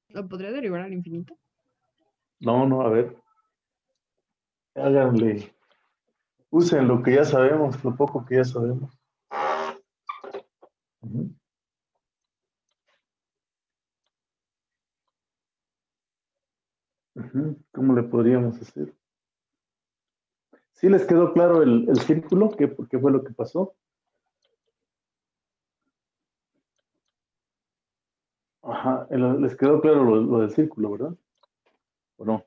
¿Lo podría derivar al infinito? No, a ver. Háganle. Usen lo que ya sabemos, lo poco que ya sabemos. Uh-huh. Uh-huh. ¿Cómo le podríamos hacer? ¿Sí les quedó claro el círculo? ¿Qué fue lo que pasó? Ajá, les quedó claro lo del círculo, ¿verdad? ¿O no?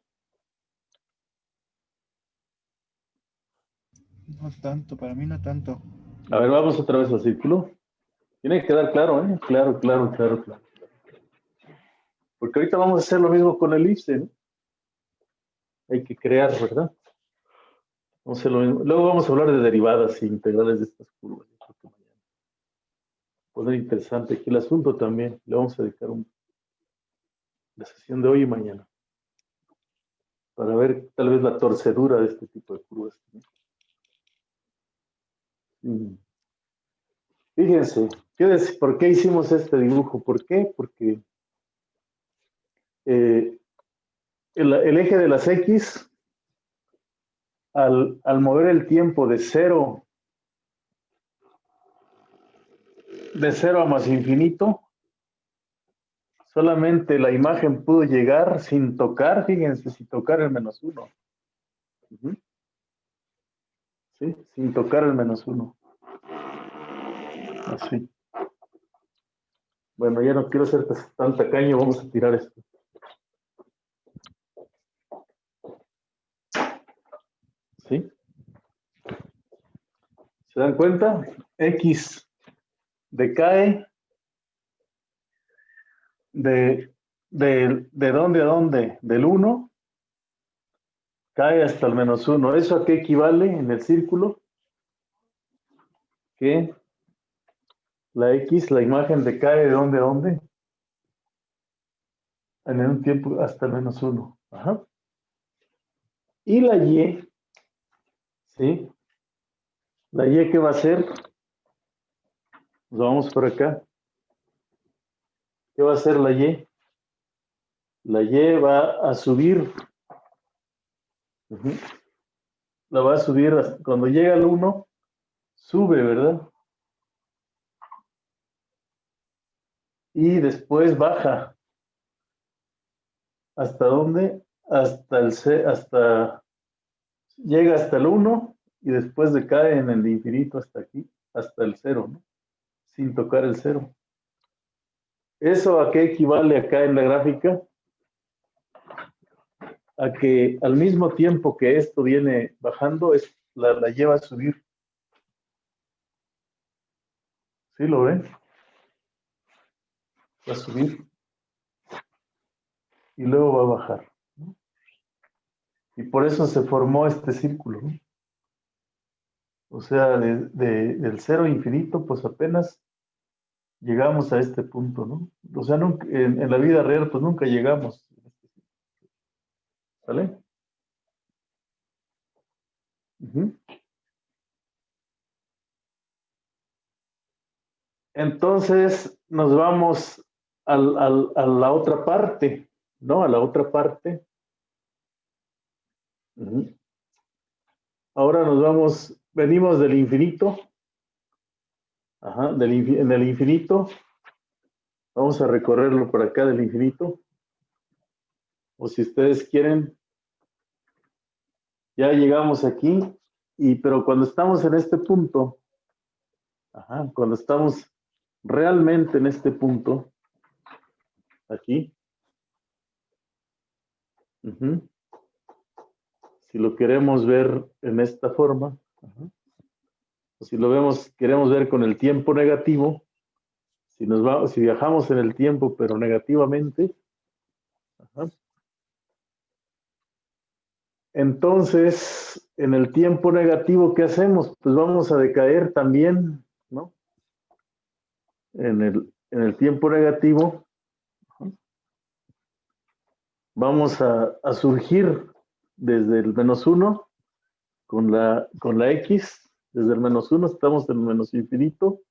No tanto, para mí no tanto. A ver, vamos otra vez al círculo. Tiene que quedar claro, ¿eh? Claro. Porque ahorita vamos a hacer lo mismo con el elipse, ¿no? Hay que crear, ¿verdad? Vamos a hacer lo mismo. Luego vamos a hablar de derivadas e integrales de estas curvas. Yo creo que mañana. Poner interesante aquí el asunto también. Le vamos a dedicar la sesión de hoy y mañana. Para ver tal vez la torcedura de este tipo de curvas. ¿No? Fíjense, ¿por qué hicimos este dibujo? ¿Por qué? Porque el eje de las X, al mover el tiempo de 0 a más infinito, solamente la imagen pudo llegar sin tocar, fíjense, sin tocar el menos 1. ¿Sí? Sin tocar el menos 1. Así. Bueno, ya no quiero ser tan tacaño, vamos a tirar esto. ¿Sí? ¿Se dan cuenta? X decae de dónde a dónde, del 1, cae hasta el menos 1. ¿Eso a qué equivale en el círculo? Que la X, la imagen decae de dónde a dónde. En un tiempo hasta el menos 1. Ajá. Y la Y, ¿sí? La Y, ¿qué va a hacer? Nos vamos por acá. ¿Qué va a hacer la Y? La Y va a subir. La va a subir cuando llega al 1, sube, ¿verdad? Y después baja. ¿Hasta dónde? Llega hasta el 1 y después decae en el infinito hasta aquí, hasta el 0, ¿no? Sin tocar el 0. ¿Eso a qué equivale acá en la gráfica? A que al mismo tiempo que esto viene bajando, la lleva a subir. ¿Sí lo ven? Va a subir y luego va a bajar, ¿no? Y por eso se formó este círculo, ¿no? O sea, del 0 infinito, pues apenas llegamos a este punto, ¿no? O sea, en la vida real, pues nunca llegamos. ¿Vale? Entonces, nos vamos a la otra parte, ¿no? A la otra parte. Ahora venimos del infinito. Ajá, en el infinito. Vamos a recorrerlo por acá del infinito. O si ustedes quieren, ya llegamos aquí, pero cuando estamos en este punto, cuando estamos realmente en este punto, aquí, si lo queremos ver en esta forma, o si queremos ver con el tiempo negativo, si viajamos en el tiempo pero negativamente, entonces en el tiempo negativo, ¿qué hacemos? Pues vamos a decaer también, ¿no? En el tiempo negativo, vamos a surgir desde el menos 1 con la X, desde el menos 1 estamos en el menos infinito,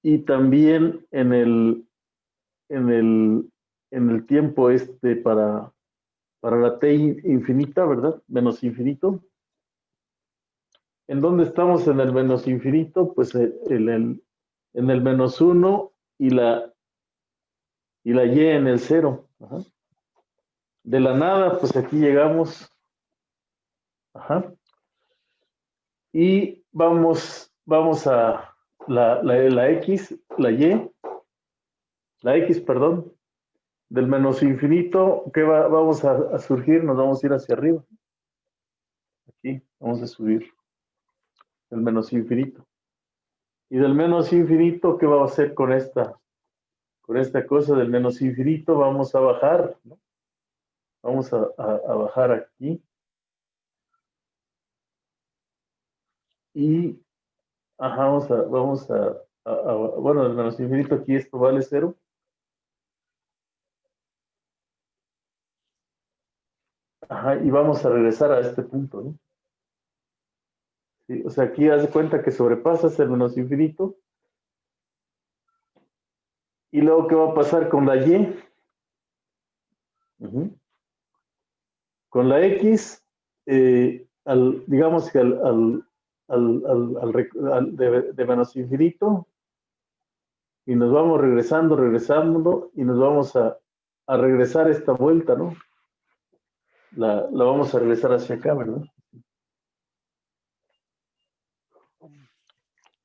y también en el tiempo para la T infinita, ¿verdad? Menos infinito. ¿En dónde estamos en el menos infinito? Pues en el menos 1 y la Y en el 0. De la nada, pues aquí llegamos. Y vamos a la X, la Y. la X, perdón, del menos infinito, ¿qué vamos a surgir? Nos vamos a ir hacia arriba. Aquí, vamos a subir el menos infinito. Y del menos infinito, ¿qué va a hacer con esta cosa del menos infinito? Vamos a bajar, ¿no? Vamos a bajar aquí. Y, ajá, bueno, del menos infinito aquí esto vale 0. Ajá, y vamos a regresar a este punto, ¿no? Sí, o sea, aquí haz de cuenta que sobrepasas el menos infinito. Y luego, ¿qué va a pasar con la Y? Con la X, digamos que de menos infinito, y nos vamos regresando, y nos vamos a regresar esta vuelta, ¿no? La vamos a regresar hacia acá, ¿verdad?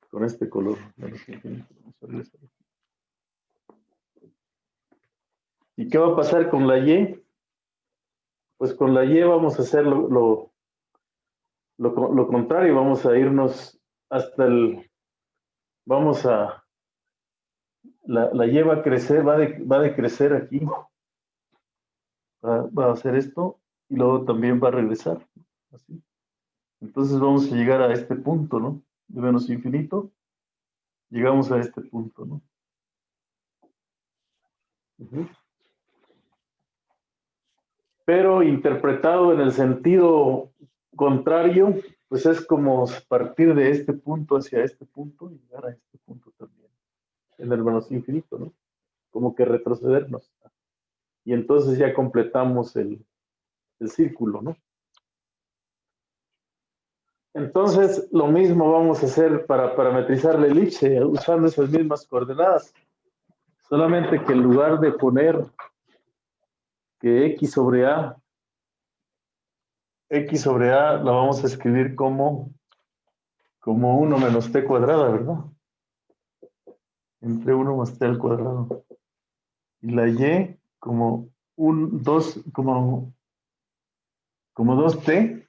Con este color. Menos infinito. Vamos a regresar. ¿Y qué va a pasar con la Y? Pues con la Y vamos a hacer lo contrario, vamos a irnos hasta la Y va a crecer, va a decrecer aquí, va a hacer esto y luego también va a regresar, así. Entonces vamos a llegar a este punto, ¿no? De menos infinito, llegamos a este punto, ¿no? Pero interpretado en el sentido contrario, pues es como partir de este punto hacia este punto y llegar a este punto también, en el menos infinito, ¿no? Como que retrocedernos. Y entonces ya completamos el círculo, ¿no? Entonces, lo mismo vamos a hacer para parametrizar la elipse, usando esas mismas coordenadas. Solamente que en lugar de poner que x sobre a la vamos a escribir como 1 menos t cuadrada, ¿verdad? Entre 1 más t al cuadrado. Y la y como 2t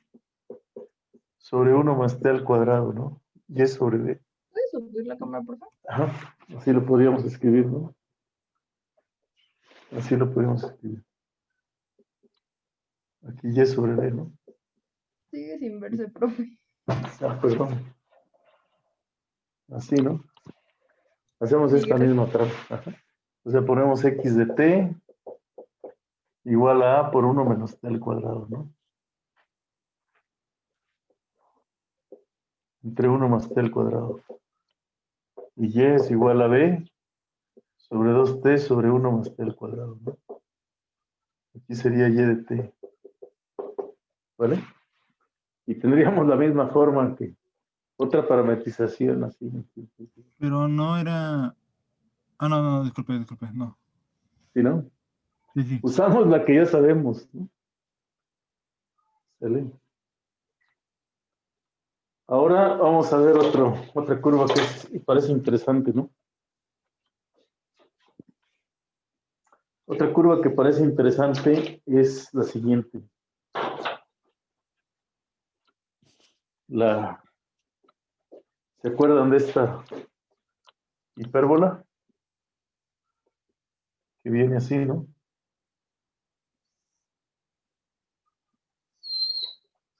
sobre 1 más t al cuadrado, ¿no? Y sobre d. ¿Puedes subir la cámara, por favor? Ajá, así lo podríamos escribir, ¿no? Así lo podríamos escribir. Aquí y sobre d, ¿no? Sigue sin verse, profe. Ah, perdón. Así, ¿no? Hacemos Sí, esta gracias. misma trampa. Ajá. O sea, ponemos x de t igual a por 1 menos t al cuadrado, ¿no? Entre 1 más t al cuadrado. Y y es igual a b sobre 2t sobre 1 más t al cuadrado, ¿no? Aquí sería y de t. ¿Vale? Y tendríamos la misma forma que otra parametrización así. Pero no era... Ah, no, disculpe, no. ¿Sí, no? Sí. Usamos la que ya sabemos, ¿no? Excelente. Ahora vamos a ver otra curva que parece interesante, ¿no? Otra curva que parece interesante es la siguiente. ¿Se acuerdan de esta hipérbola? Que viene así, ¿no?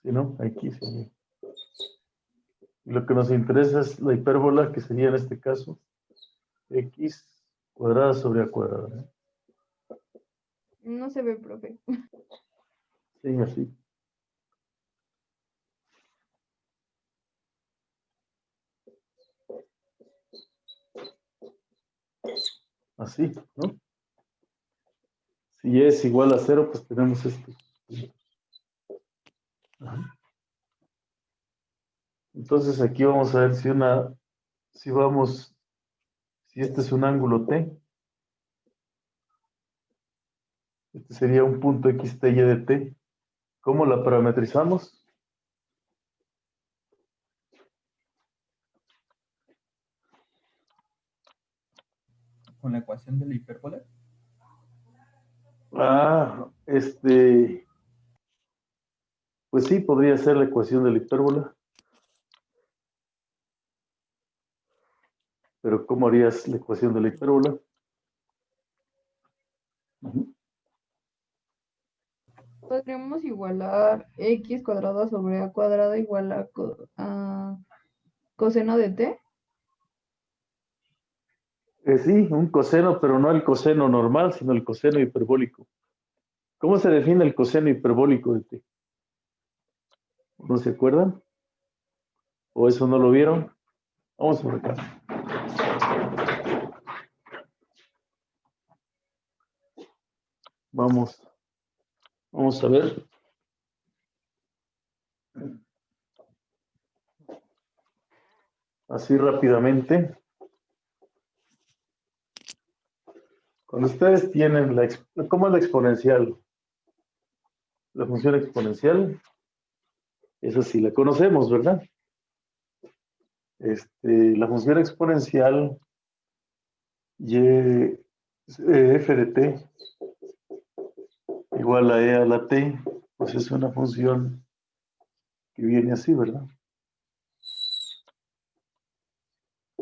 ¿Sí, no? Aquí sí. Y lo que nos interesa es la hipérbola, que sería en este caso x cuadrada sobre a cuadrada, ¿no? No se ve, profe. Sí, así. Así, ¿no? Si y es igual a 0, pues tenemos esto. Ajá. Entonces aquí vamos a ver si este es un ángulo T. Este sería un punto XT y de T. ¿Cómo la parametrizamos? con la ecuación de la hipérbola? Pues sí, podría ser la ecuación de la hipérbola. Pero ¿cómo harías la ecuación de la hipérbola? Podríamos igualar x cuadrada sobre a cuadrada igual a coseno de t. Sí, un coseno, pero no el coseno normal, sino el coseno hiperbólico. ¿Cómo se define el coseno hiperbólico de t? ¿No se acuerdan? ¿O eso no lo vieron? Vamos por acá. Vamos a ver. Así rápidamente. Cuando ustedes tienen ¿cómo es la exponencial? La función exponencial, esa sí la conocemos, ¿verdad? La función exponencial f de t igual a e a la t, pues es una función que viene así, ¿verdad?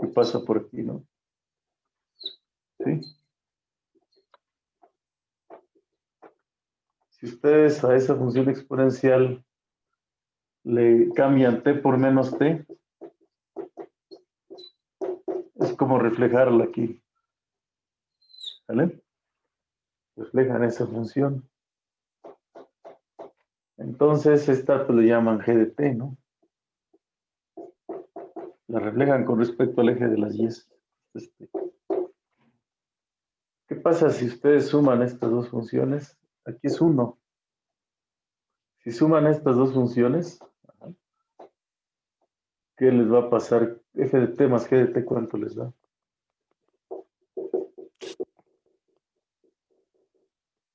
Que pasa por aquí, ¿no? ¿Sí? Si ustedes a esa función exponencial le cambian t por menos t, es como reflejarla aquí. ¿Vale? Reflejan esa función. Entonces, esta pues, le llaman g de t, ¿no? La reflejan con respecto al eje de las y. ¿Qué pasa si ustedes suman estas dos funciones? Aquí es 1. Si suman estas dos funciones, ¿qué les va a pasar? F de t más g de t, ¿cuánto les da?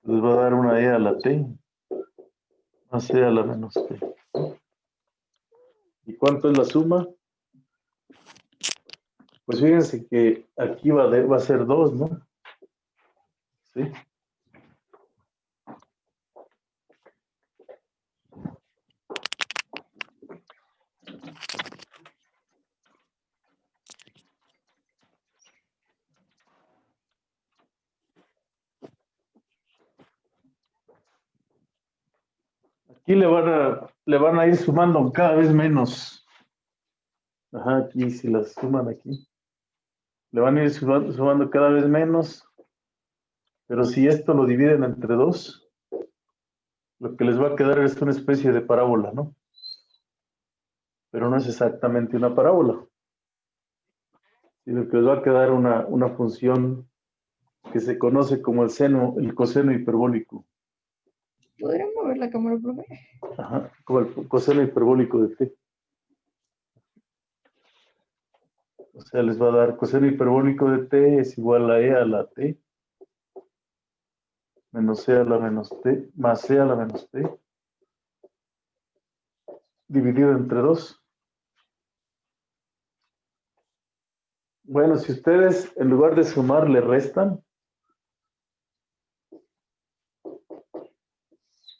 Les va a dar una e a la t más e a la menos t. ¿Y cuánto es la suma? Pues fíjense que aquí va a ser 2, ¿no? ¿Sí? Aquí le van a ir sumando cada vez menos. Ajá, aquí si las suman aquí. Le van a ir sumando cada vez menos. Pero si esto lo dividen entre 2, lo que les va a quedar es una especie de parábola, ¿no? Pero no es exactamente una parábola, sino que les va a quedar una función que se conoce como el coseno hiperbólico. ¿Podrían mover la cámara, profe? Ajá, como el coseno hiperbólico de t. O sea, les va a dar coseno hiperbólico de t es igual a e a la t menos c a la menos t más c a la menos t dividido entre 2. Bueno, si ustedes en lugar de sumar le restan,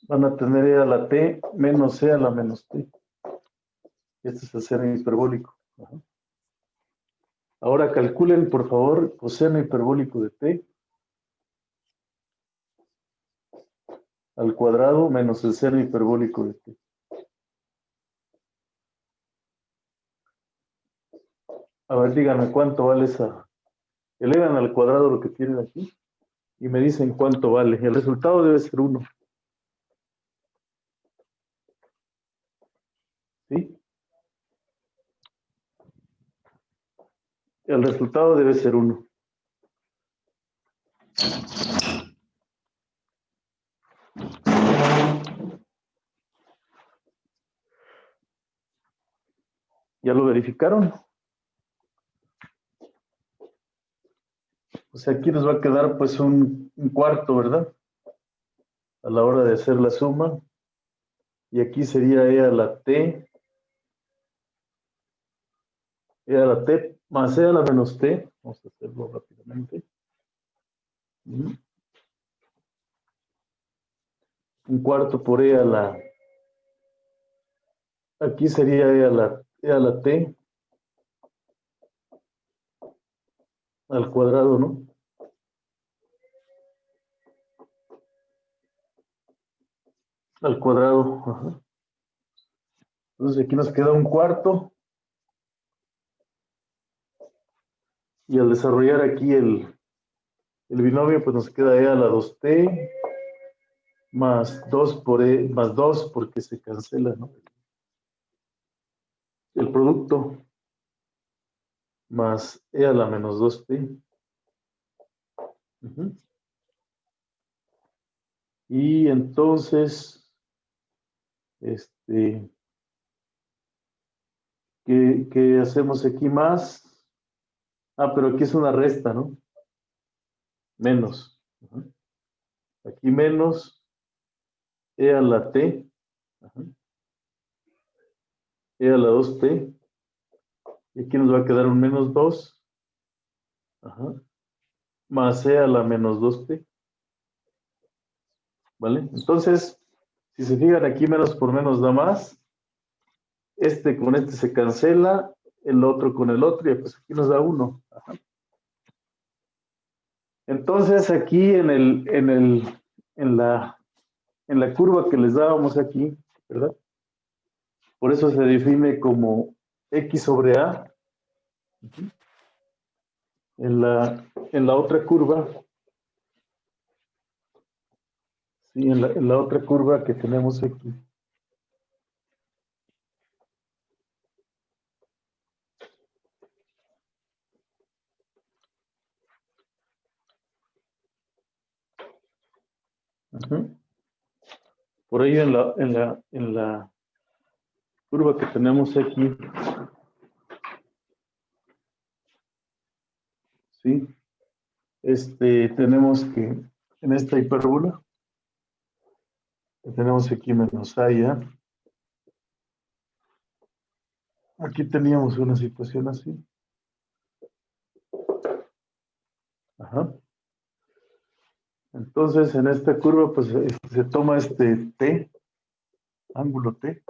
van a tener e a la t menos c a la menos t. Este es el seno hiperbólico. Ajá. Ahora calculen, por favor, coseno hiperbólico de t al cuadrado menos el seno hiperbólico de t. A ver, díganme cuánto vale esa. Elevan al cuadrado lo que tienen aquí y me dicen cuánto vale. El resultado debe ser 1. ¿Sí? El resultado debe ser 1. ¿Ya lo verificaron? O sea, aquí nos va a quedar pues un cuarto, ¿verdad? A la hora de hacer la suma. Y aquí sería e a la t más e a la menos t. Vamos a hacerlo rápidamente. Un cuarto por e a la, aquí sería e a la t al cuadrado, ¿no? Al cuadrado. Ajá. Entonces aquí nos queda un cuarto. Y al desarrollar aquí el binomio, pues nos queda e a la 2t más 2 por e, más 2 porque se cancela, ¿no? El producto más e a la menos 2t. Y entonces, ¿qué hacemos aquí más? Ah, pero aquí es una resta, ¿no? Menos. Aquí menos e a la t. E a la 2t. Y aquí nos va a quedar un menos 2. Más e a la menos 2t. ¿Vale? Entonces, si se fijan aquí, menos por menos da más. Este con este se cancela, el otro con el otro, y pues aquí nos da 1. Entonces, aquí en la curva que les dábamos aquí, ¿verdad? Por eso se define como x sobre a. En la otra curva, sí, en la otra curva que tenemos aquí. Por ahí en la curva que tenemos aquí, sí, tenemos que en esta hipérbola tenemos aquí menos a y a. Aquí teníamos una situación así. Entonces en esta curva pues se toma t, ángulo t.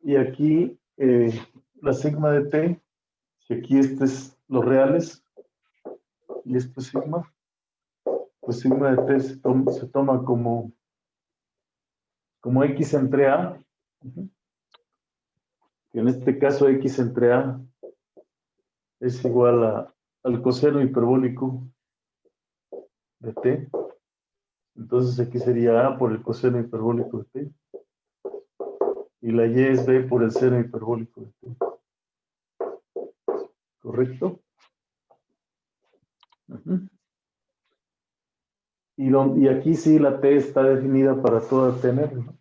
Y aquí la sigma de t, si aquí es los reales y esto es sigma, pues sigma de t se toma como x entre a, que en este caso x entre a es igual al coseno hiperbólico de t. Entonces aquí sería a por el coseno hiperbólico de t. Y la y es b por el seno hiperbólico de t. ¿Correcto? Y aquí sí la t está definida para toda tener, ¿no?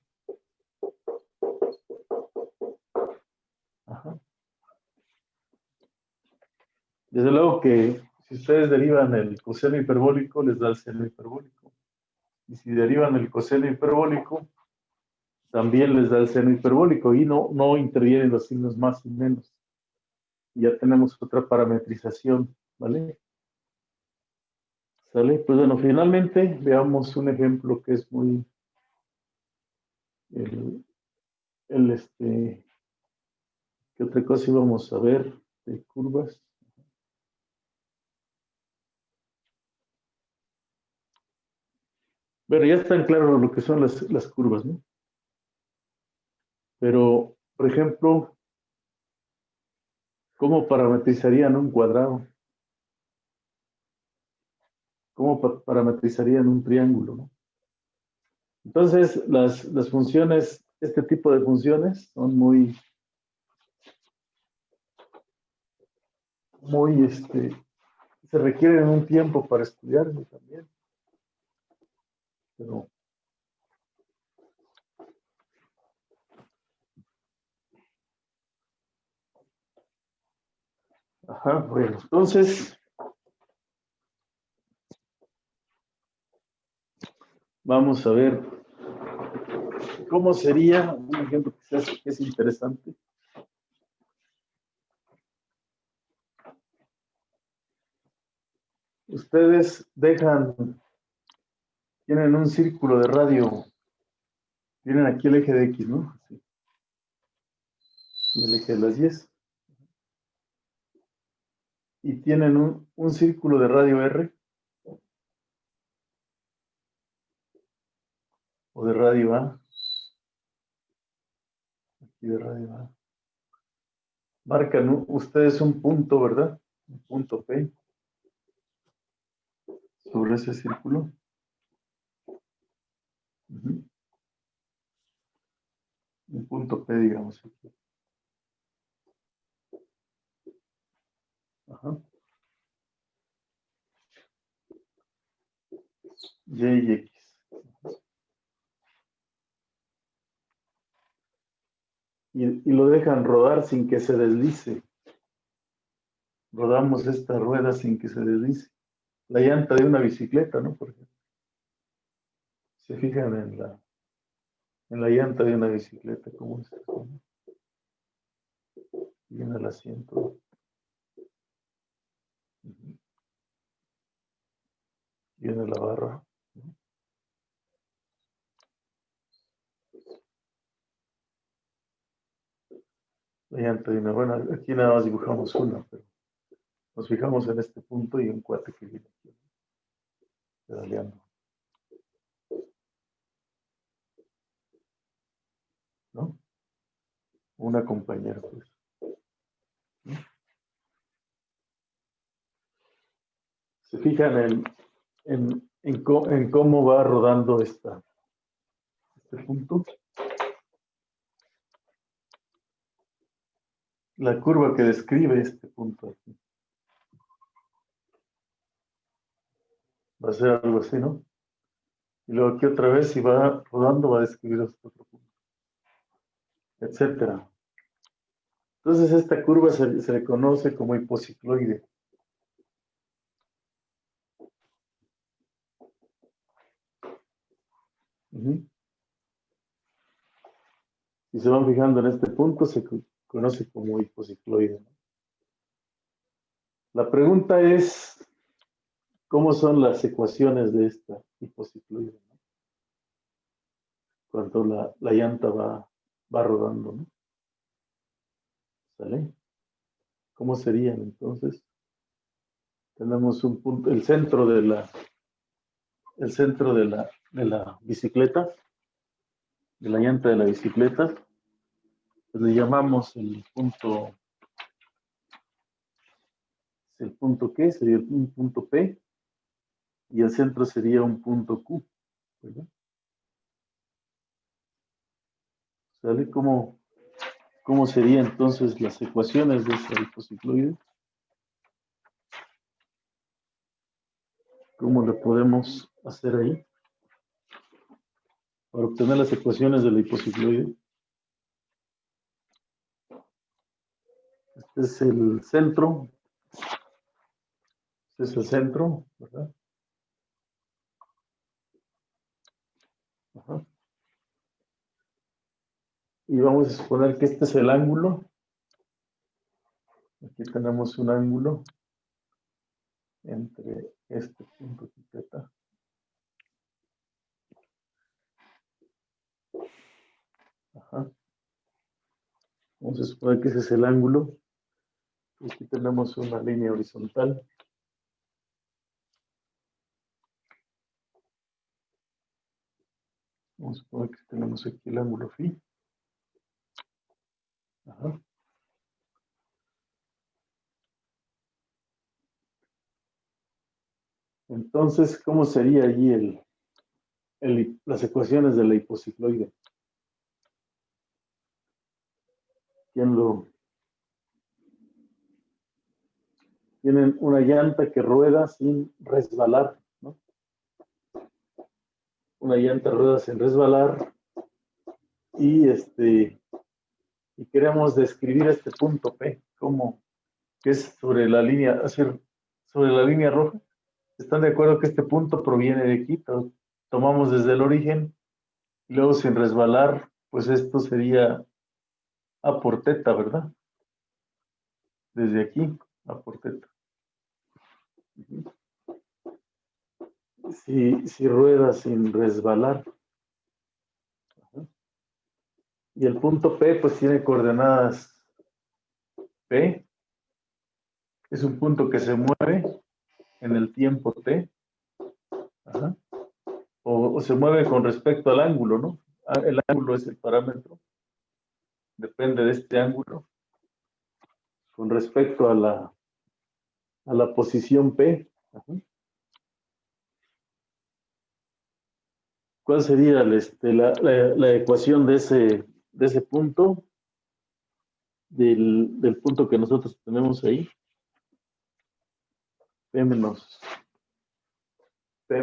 Desde luego que si ustedes derivan el coseno hiperbólico, les da el seno hiperbólico. Y si derivan el coseno hiperbólico, también les da el seno hiperbólico. Y no intervienen los signos más y menos. Ya tenemos otra parametrización, ¿vale? ¿Sale? Pues bueno, finalmente veamos un ejemplo que es muy... ¿Qué otra cosa íbamos a ver de curvas? Bueno, ya están claros lo que son las curvas, ¿no? Pero, por ejemplo, ¿cómo parametrizarían un cuadrado? ¿Cómo parametrizarían un triángulo, no? Entonces, las funciones, este tipo de funciones son muy, se requieren un tiempo para estudiarlo también. Pero, bueno, entonces, vamos a ver cómo sería un ejemplo que es interesante. ustedes tienen un círculo de radio, tienen aquí el eje de X, ¿no? Sí. Y el eje de las 10. Y tienen un círculo de radio R, o de radio A, aquí de radio A. Marcan ustedes un punto, ¿verdad? Un punto P sobre ese círculo. Un punto P, digamos aquí. Ajá. Y y X. Y lo dejan rodar sin que se deslice. Rodamos esta rueda sin que se deslice. La llanta de una bicicleta, ¿no? Por ejemplo. Se fijan en la llanta de una bicicleta, ¿cómo es esto? Viene el asiento. Viene la barra. La llanta de una, bueno, aquí nada más dibujamos una, pero nos fijamos en este punto y un cuate que viene aquí, pedaleando. ¿No? Una compañera, pues. ¿No? Se fijan en cómo va rodando este punto. La curva que describe este punto aquí. Va a ser algo así, ¿no? Y luego aquí otra vez, si va rodando, va a describir este otro punto. Etcétera. Entonces esta curva se le conoce como hipocicloide. Si se van fijando en este punto, se conoce como hipocicloide. La pregunta es, ¿cómo son las ecuaciones de esta hipocicloide? Cuando la llanta va rodando, ¿no? ¿Sale? ¿Cómo serían entonces? Tenemos un punto, el centro de la bicicleta, de la llanta de la bicicleta, pues le llamamos el punto ¿qué? Sería un punto P, y el centro sería un punto Q, ¿verdad? ¿Sale? ¿Cómo serían entonces las ecuaciones de esta hipocicloide? ¿Cómo le podemos hacer ahí? Para obtener las ecuaciones de la hipocicloide. Este es el centro. Este es el centro, ¿verdad? Ajá. Y vamos a suponer que este es el ángulo. Aquí tenemos un ángulo entre este punto y θ. Ajá. Vamos a suponer que ese es el ángulo. Aquí tenemos una línea horizontal. Vamos a suponer que tenemos aquí el ángulo phi. Ajá. Entonces, ¿cómo sería allí las ecuaciones de la hipocicloide? Tienen una llanta que rueda sin resbalar, ¿no? Una llanta rueda sin resbalar y queremos describir este punto P, que es sobre la línea roja. ¿Están de acuerdo que este punto proviene de aquí? Tomamos desde el origen y luego sin resbalar, pues esto sería A por θ, ¿verdad? Desde aquí, A por θ. si rueda sin resbalar. Ajá. Y el punto P pues tiene coordenadas P, es un punto que se mueve en el tiempo T. Ajá. O se mueve con respecto al ángulo, ¿no? El ángulo es el parámetro, depende de este ángulo, con respecto a la posición P. Ajá. ¿Cuál sería la ecuación de ese punto, del punto que nosotros tenemos ahí? P menos C, P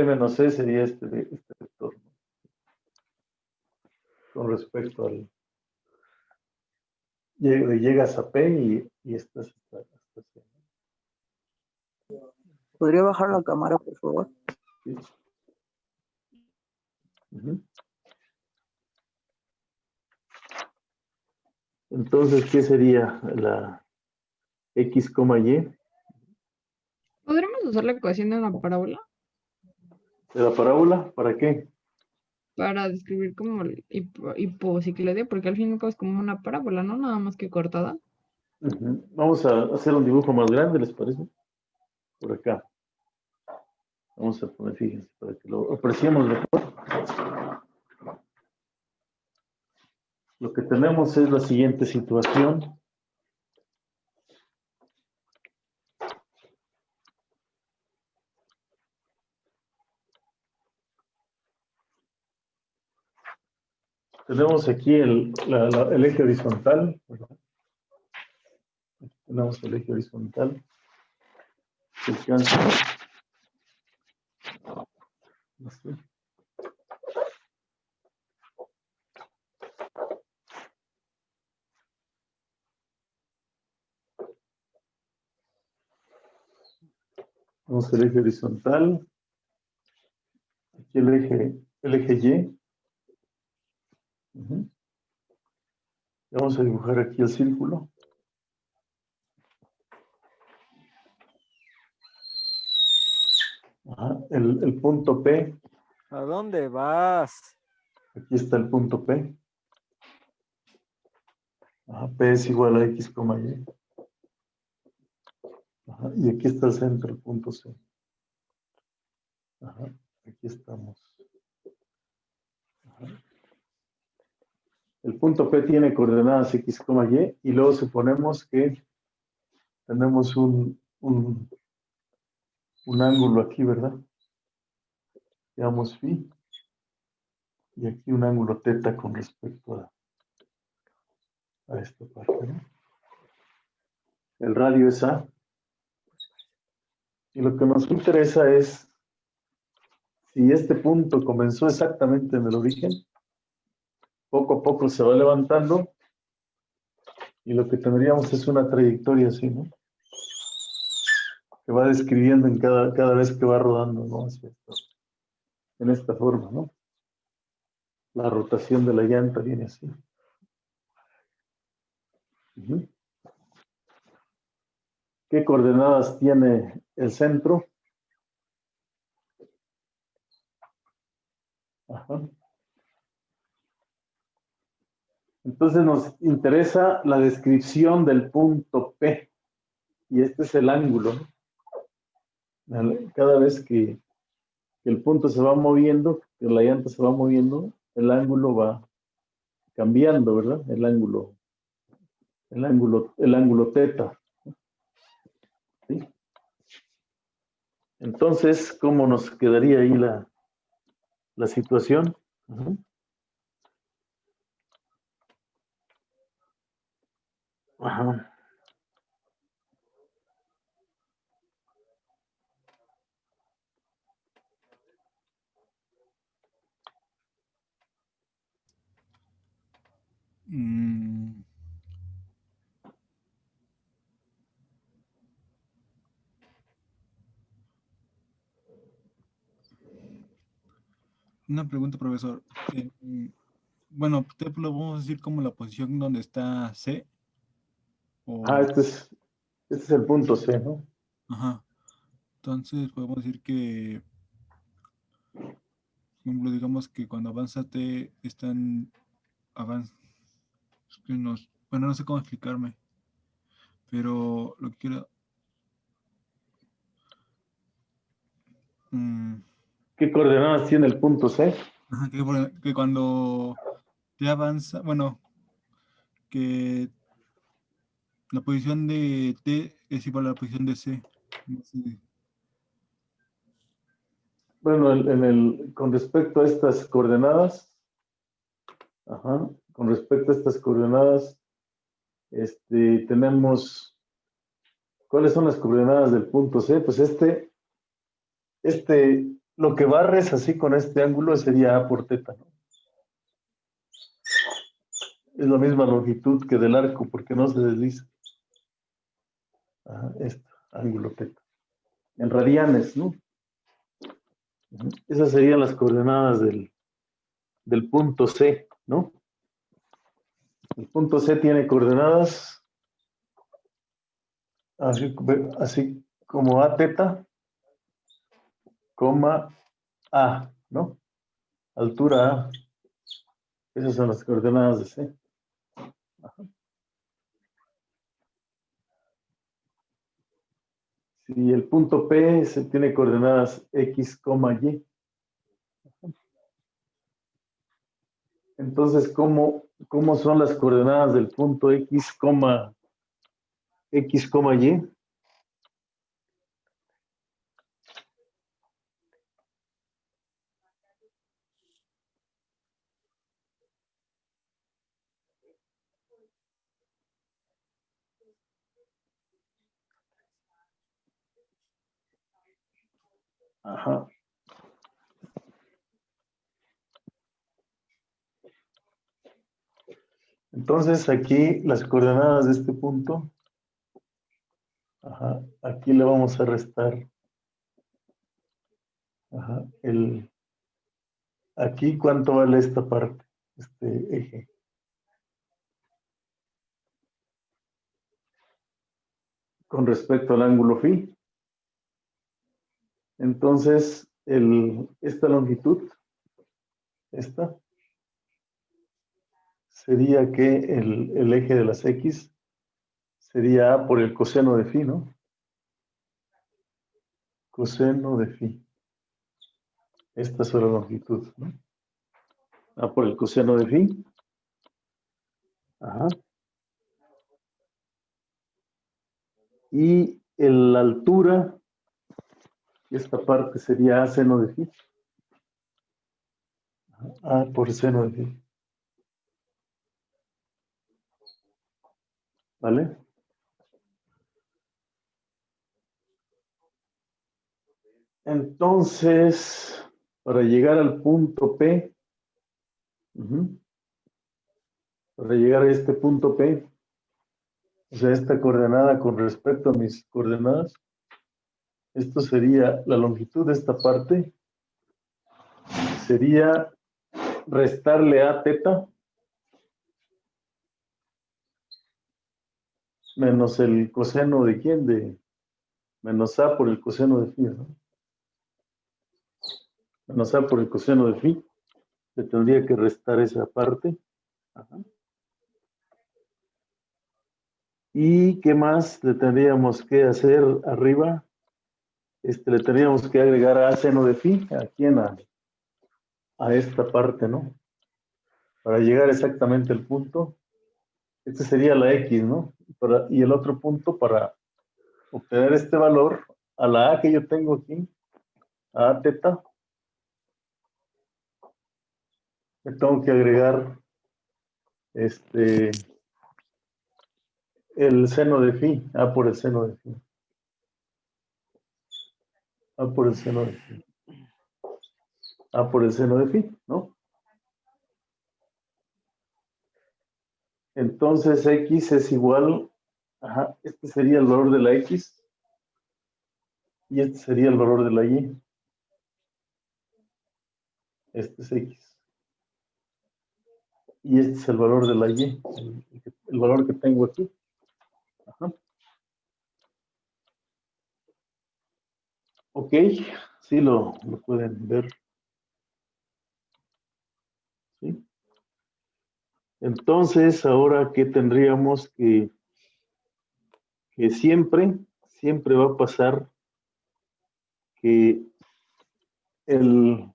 menos C sería este vector, ¿no? Con respecto al, llegas a P y estás hasta C. ¿Podría bajar la cámara, por favor? ¿Sí? Uh-huh. Entonces, ¿qué sería la X, Y? ¿Podremos usar la ecuación de una parábola ¿De la parábola? ¿Para qué? para describir como el hipocicloide? Porque al fin y al cabo es como una parábola, ¿no? Nada más que cortada. Uh-huh. Vamos a hacer un dibujo más grande, ¿les parece? Por acá. Vamos a poner, fíjense, para que lo apreciemos mejor. Lo que tenemos es la siguiente situación. Tenemos aquí el eje horizontal, ¿verdad? Tenemos el eje horizontal. Se alcanza. Así. Tenemos el eje horizontal. Aquí el eje Y. Uh-huh. Vamos a dibujar aquí el círculo. Ajá. El punto P. ¿A dónde vas? Aquí está el punto P. Ajá. P es igual a X, Y. Ajá. Y aquí está el centro, el punto C. Ajá. Aquí estamos. Ajá. El punto P tiene coordenadas X, Y, y luego suponemos que tenemos un ángulo aquí, ¿verdad? Llamamos phi, y aquí un ángulo teta con respecto a esta parte, ¿no? El radio es A. Y lo que nos interesa es si este punto comenzó exactamente en el origen, poco a poco se va levantando, y lo que tendríamos es una trayectoria así, ¿no? Que va describiendo en cada vez que va rodando, ¿no? En esta forma, ¿no? La rotación de la llanta viene así. Uh-huh. ¿Qué coordenadas tiene el centro? Ajá. Entonces nos interesa la descripción del punto P. Y este es el ángulo, ¿no? Cada vez que el punto se va moviendo, que la llanta se va moviendo, el ángulo va cambiando, ¿verdad? El ángulo teta. ¿Sí? Entonces, ¿cómo nos quedaría ahí la situación? Uh-huh. Ajá. Una pregunta, profesor. Bueno, lo vamos a decir como la posición donde está C. O... Este es Este es el punto C, ¿no? Ajá. Entonces podemos decir que, por ejemplo, digamos que cuando avanza T están bueno, no sé cómo explicarme, pero lo que quiero ¿Qué coordenadas tiene el punto C? ajá, que cuando T avanza, bueno, que la posición de T es igual a la posición de C. No sé. Bueno, con respecto a estas coordenadas, con respecto a estas coordenadas, tenemos, ¿cuáles son las coordenadas del punto C? Pues lo que barres así con este ángulo sería A por teta, ¿no? Es la misma longitud que del arco, porque no se desliza. Esto, ángulo teta. En radianes, ¿no? Esas serían las coordenadas del punto C, ¿no? El punto C tiene coordenadas así como A teta, coma A, ¿no? Altura A. Esas son las coordenadas de C. Si el punto P tiene coordenadas X, Y. Entonces, ¿cómo son las coordenadas del punto X, Y? Ajá. Entonces, aquí las coordenadas de este punto, aquí le vamos a restar, aquí cuánto vale esta parte, este eje. Con respecto al ángulo phi. Entonces, esta longitud, esta, sería que el eje de las X sería A por el coseno de phi, ¿no? Coseno de phi. Esta es la longitud, ¿no? A por el coseno de phi. Y la altura, esta parte sería A seno de phi. A por seno de phi. ¿Vale? Entonces, para llegar al punto P, para llegar a este punto P, o sea, esta coordenada con respecto a mis coordenadas, esto sería la longitud de esta parte, sería restarle a teta menos el coseno de quién, menos A por el coseno de phi, ¿no? Menos A por el coseno de phi, le tendría que restar esa parte. ¿Y qué más le tendríamos que hacer arriba? Le tendríamos que agregar a seno de phi aquí a esta parte, ¿no? Para llegar exactamente al punto. Este sería la X, ¿no? Y el otro punto para obtener este valor, a la A que yo tengo aquí, a teta, le tengo que agregar el seno de phi, A por el seno de phi. A por el seno de phi. A por el seno de phi, ¿no? Entonces X es igual, este sería el valor de la X y este sería el valor de la Y. Este es X. Y este es el valor de la Y, el valor que tengo aquí. Ok, sí lo pueden ver. ¿Sí? Entonces, ahora, ¿qué tendríamos que siempre va a pasar que el,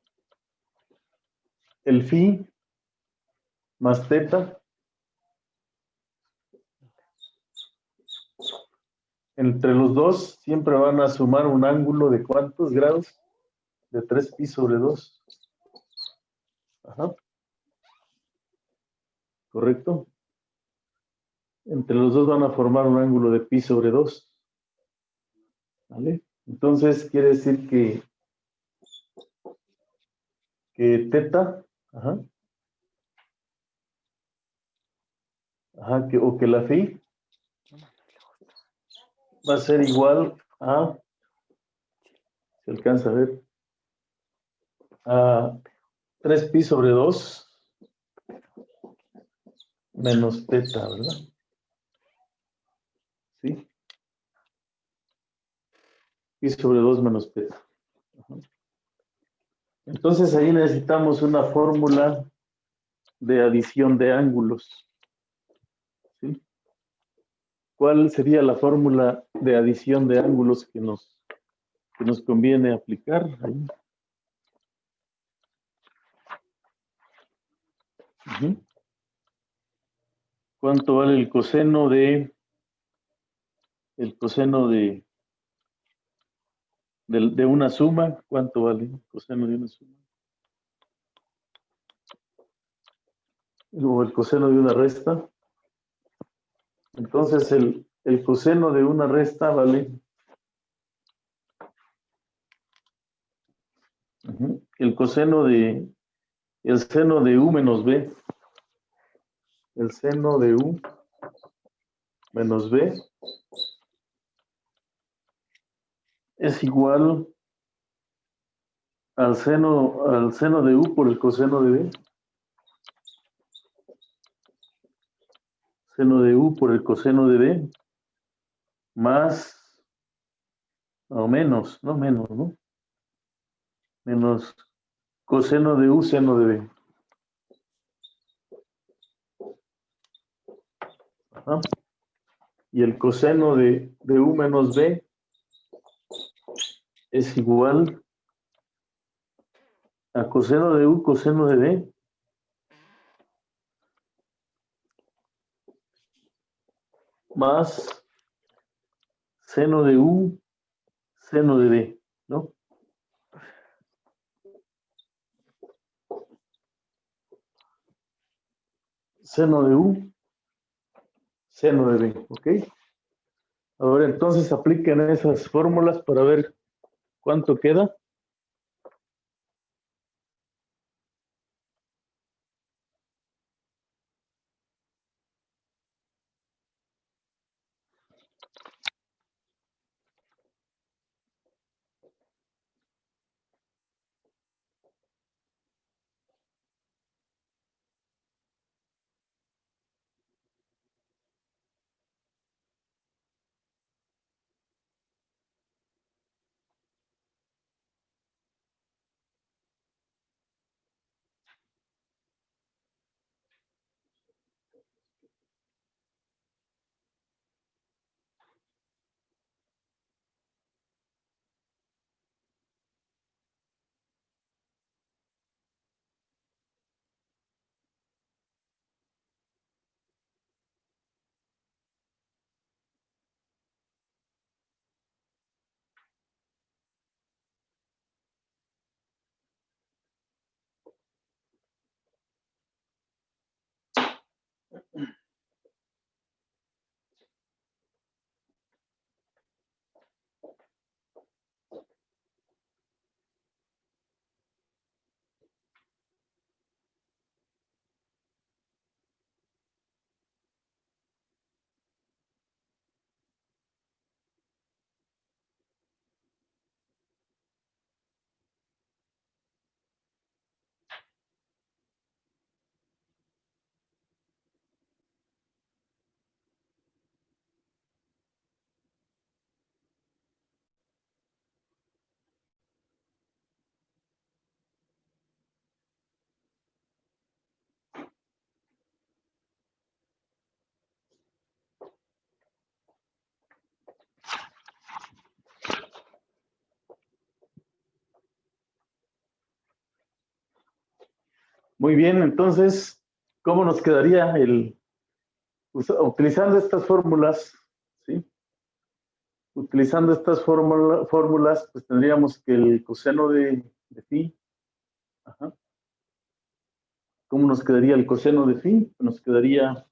el phi más teta entre los dos siempre van a sumar un ángulo de ¿cuántos grados? De 3pi sobre 2. Ajá, ¿correcto? Entre los dos van a formar un ángulo de pi sobre 2. ¿Vale? Entonces quiere decir que teta, ajá, o que la phi va a ser igual a, se alcanza a ver, a 3pi sobre 2 menos teta, ¿verdad? ¿Sí? Pi sobre 2 menos teta. Ajá. Entonces ahí necesitamos una fórmula de adición de ángulos. ¿Sí? ¿Cuál sería la fórmula de adición de ángulos que nos conviene aplicar? Ahí. Ujú. ¿Cuánto vale el coseno de una suma? ¿Cuánto vale el coseno de una suma? O el coseno de una resta. Entonces el coseno de una resta vale el seno de u menos b. El seno de u menos b es igual al seno de u por el coseno de b. Seno de u por el coseno de b más o menos, no menos, ¿no? Menos coseno de u seno de b. Ajá. Y el coseno de u menos b es igual a coseno de u coseno de b más seno de u seno de b, ¿no? Seno de u seno de b, ¿ok? Ahora entonces apliquen esas fórmulas para ver cuánto queda. Muy bien, entonces, ¿cómo nos quedaría utilizando estas fórmulas? ¿Sí? Utilizando estas fórmulas, pues tendríamos que el coseno de phi. Ajá. ¿Cómo nos quedaría el coseno de phi? Nos quedaría,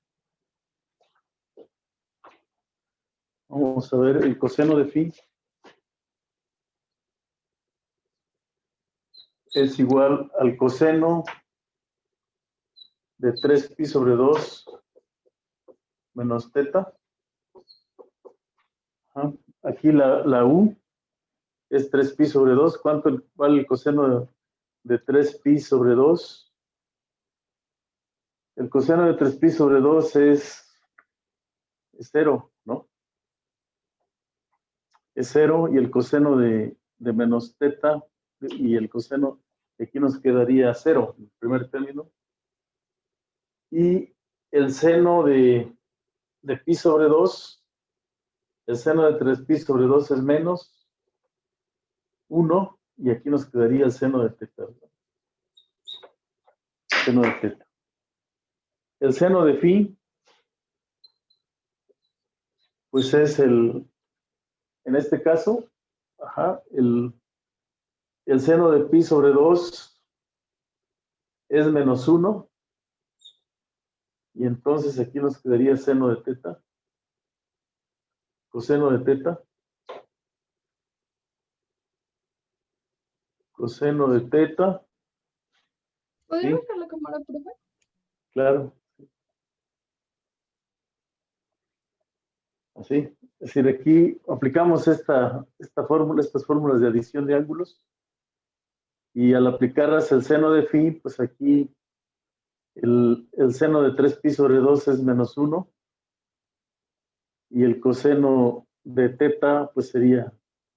vamos a ver, el coseno de phi es igual al coseno de 3pi sobre 2 menos teta. Ajá. Aquí la u es 3pi sobre 2. ¿Cuánto vale el coseno de 3pi sobre 2? El coseno de 3pi sobre 2 es 0, ¿no? Es 0 y el coseno de menos teta y el coseno de aquí nos quedaría 0, el primer término. Y el seno de pi sobre 2, el seno de 3pi sobre 2 es menos 1 y aquí nos quedaría el seno de teta. Seno de teta. El seno de phi, pues es en este caso, ajá, el seno de pi sobre 2 es menos 1 y entonces aquí nos quedaría seno de teta, coseno de teta, coseno de teta, ¿Podría ¿sí? bajar la cámara, profe? Claro, así. Es decir, aquí aplicamos esta fórmula, estas fórmulas de adición de ángulos y al aplicarlas el seno de phi, pues aquí el seno de 3pi sobre 2 es menos 1 y el coseno de teta, pues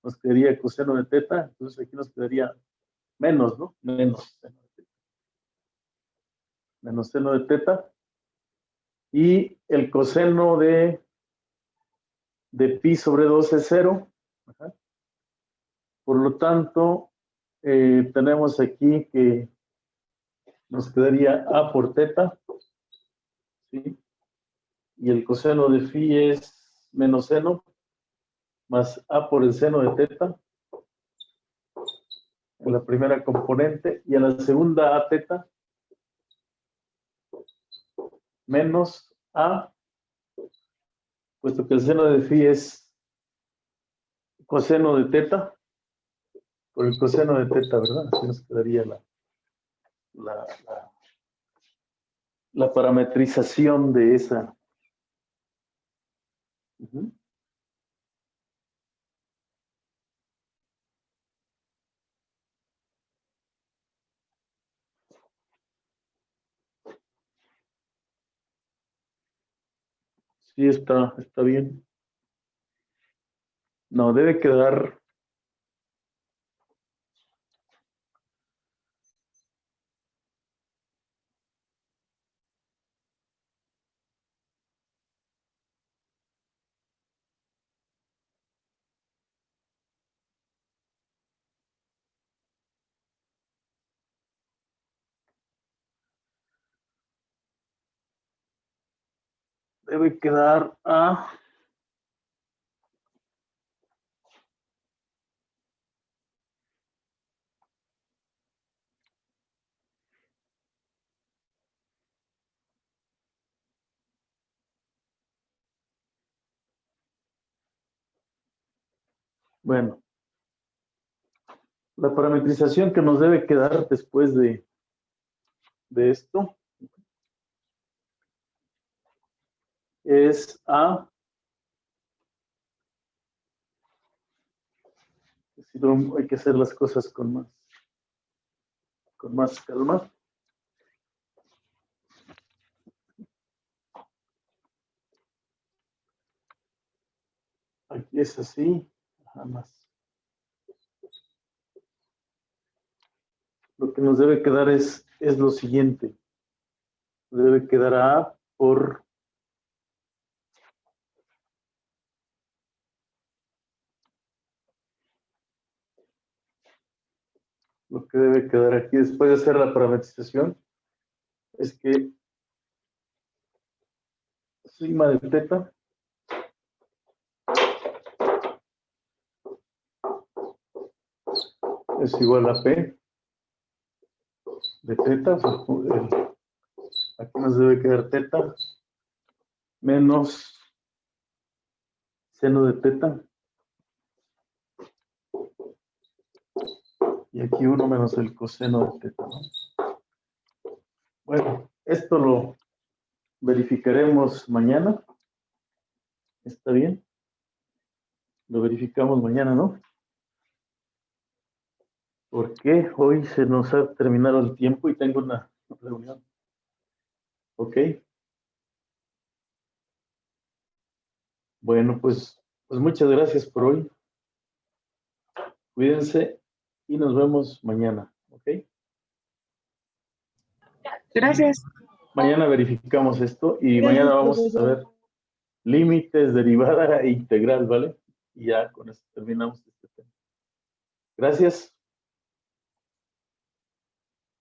nos quedaría coseno de teta, entonces aquí nos quedaría menos, ¿no? Menos seno de teta. Y el coseno de pi sobre 2 es 0. Ajá. Por lo tanto, tenemos aquí que nos quedaría a por teta, ¿sí? Y el coseno de phi es menos seno más a por el seno de teta en la primera componente y en la segunda a teta menos a, puesto que el seno de phi es coseno de teta, por el coseno de teta, ¿verdad? Así nos quedaría la parametrización de esa. Uh-huh. Sí, está bien. No, debe quedar. Debe quedar a. Bueno, la parametrización que nos debe quedar después de esto es a. Si no, hay que hacer las cosas con más calma. Aquí es así, nada más. Lo que nos debe quedar es lo siguiente. Debe quedar a por lo que debe quedar aquí después de hacer la parametrización es que sigma de teta es igual a P de teta, aquí nos debe quedar teta menos seno de teta, y aquí 1 menos el coseno de teta, ¿no? Bueno, esto lo verificaremos mañana. ¿Está bien? Lo verificamos mañana, ¿no? Porque hoy se nos ha terminado el tiempo y tengo una reunión. ¿Ok? Bueno, pues muchas gracias por hoy. Cuídense y nos vemos mañana. ¿Ok? Gracias. Mañana verificamos esto y Gracias, mañana vamos a profesor. ver límites, derivada e integral, ¿vale? Y ya con eso terminamos este tema. Gracias.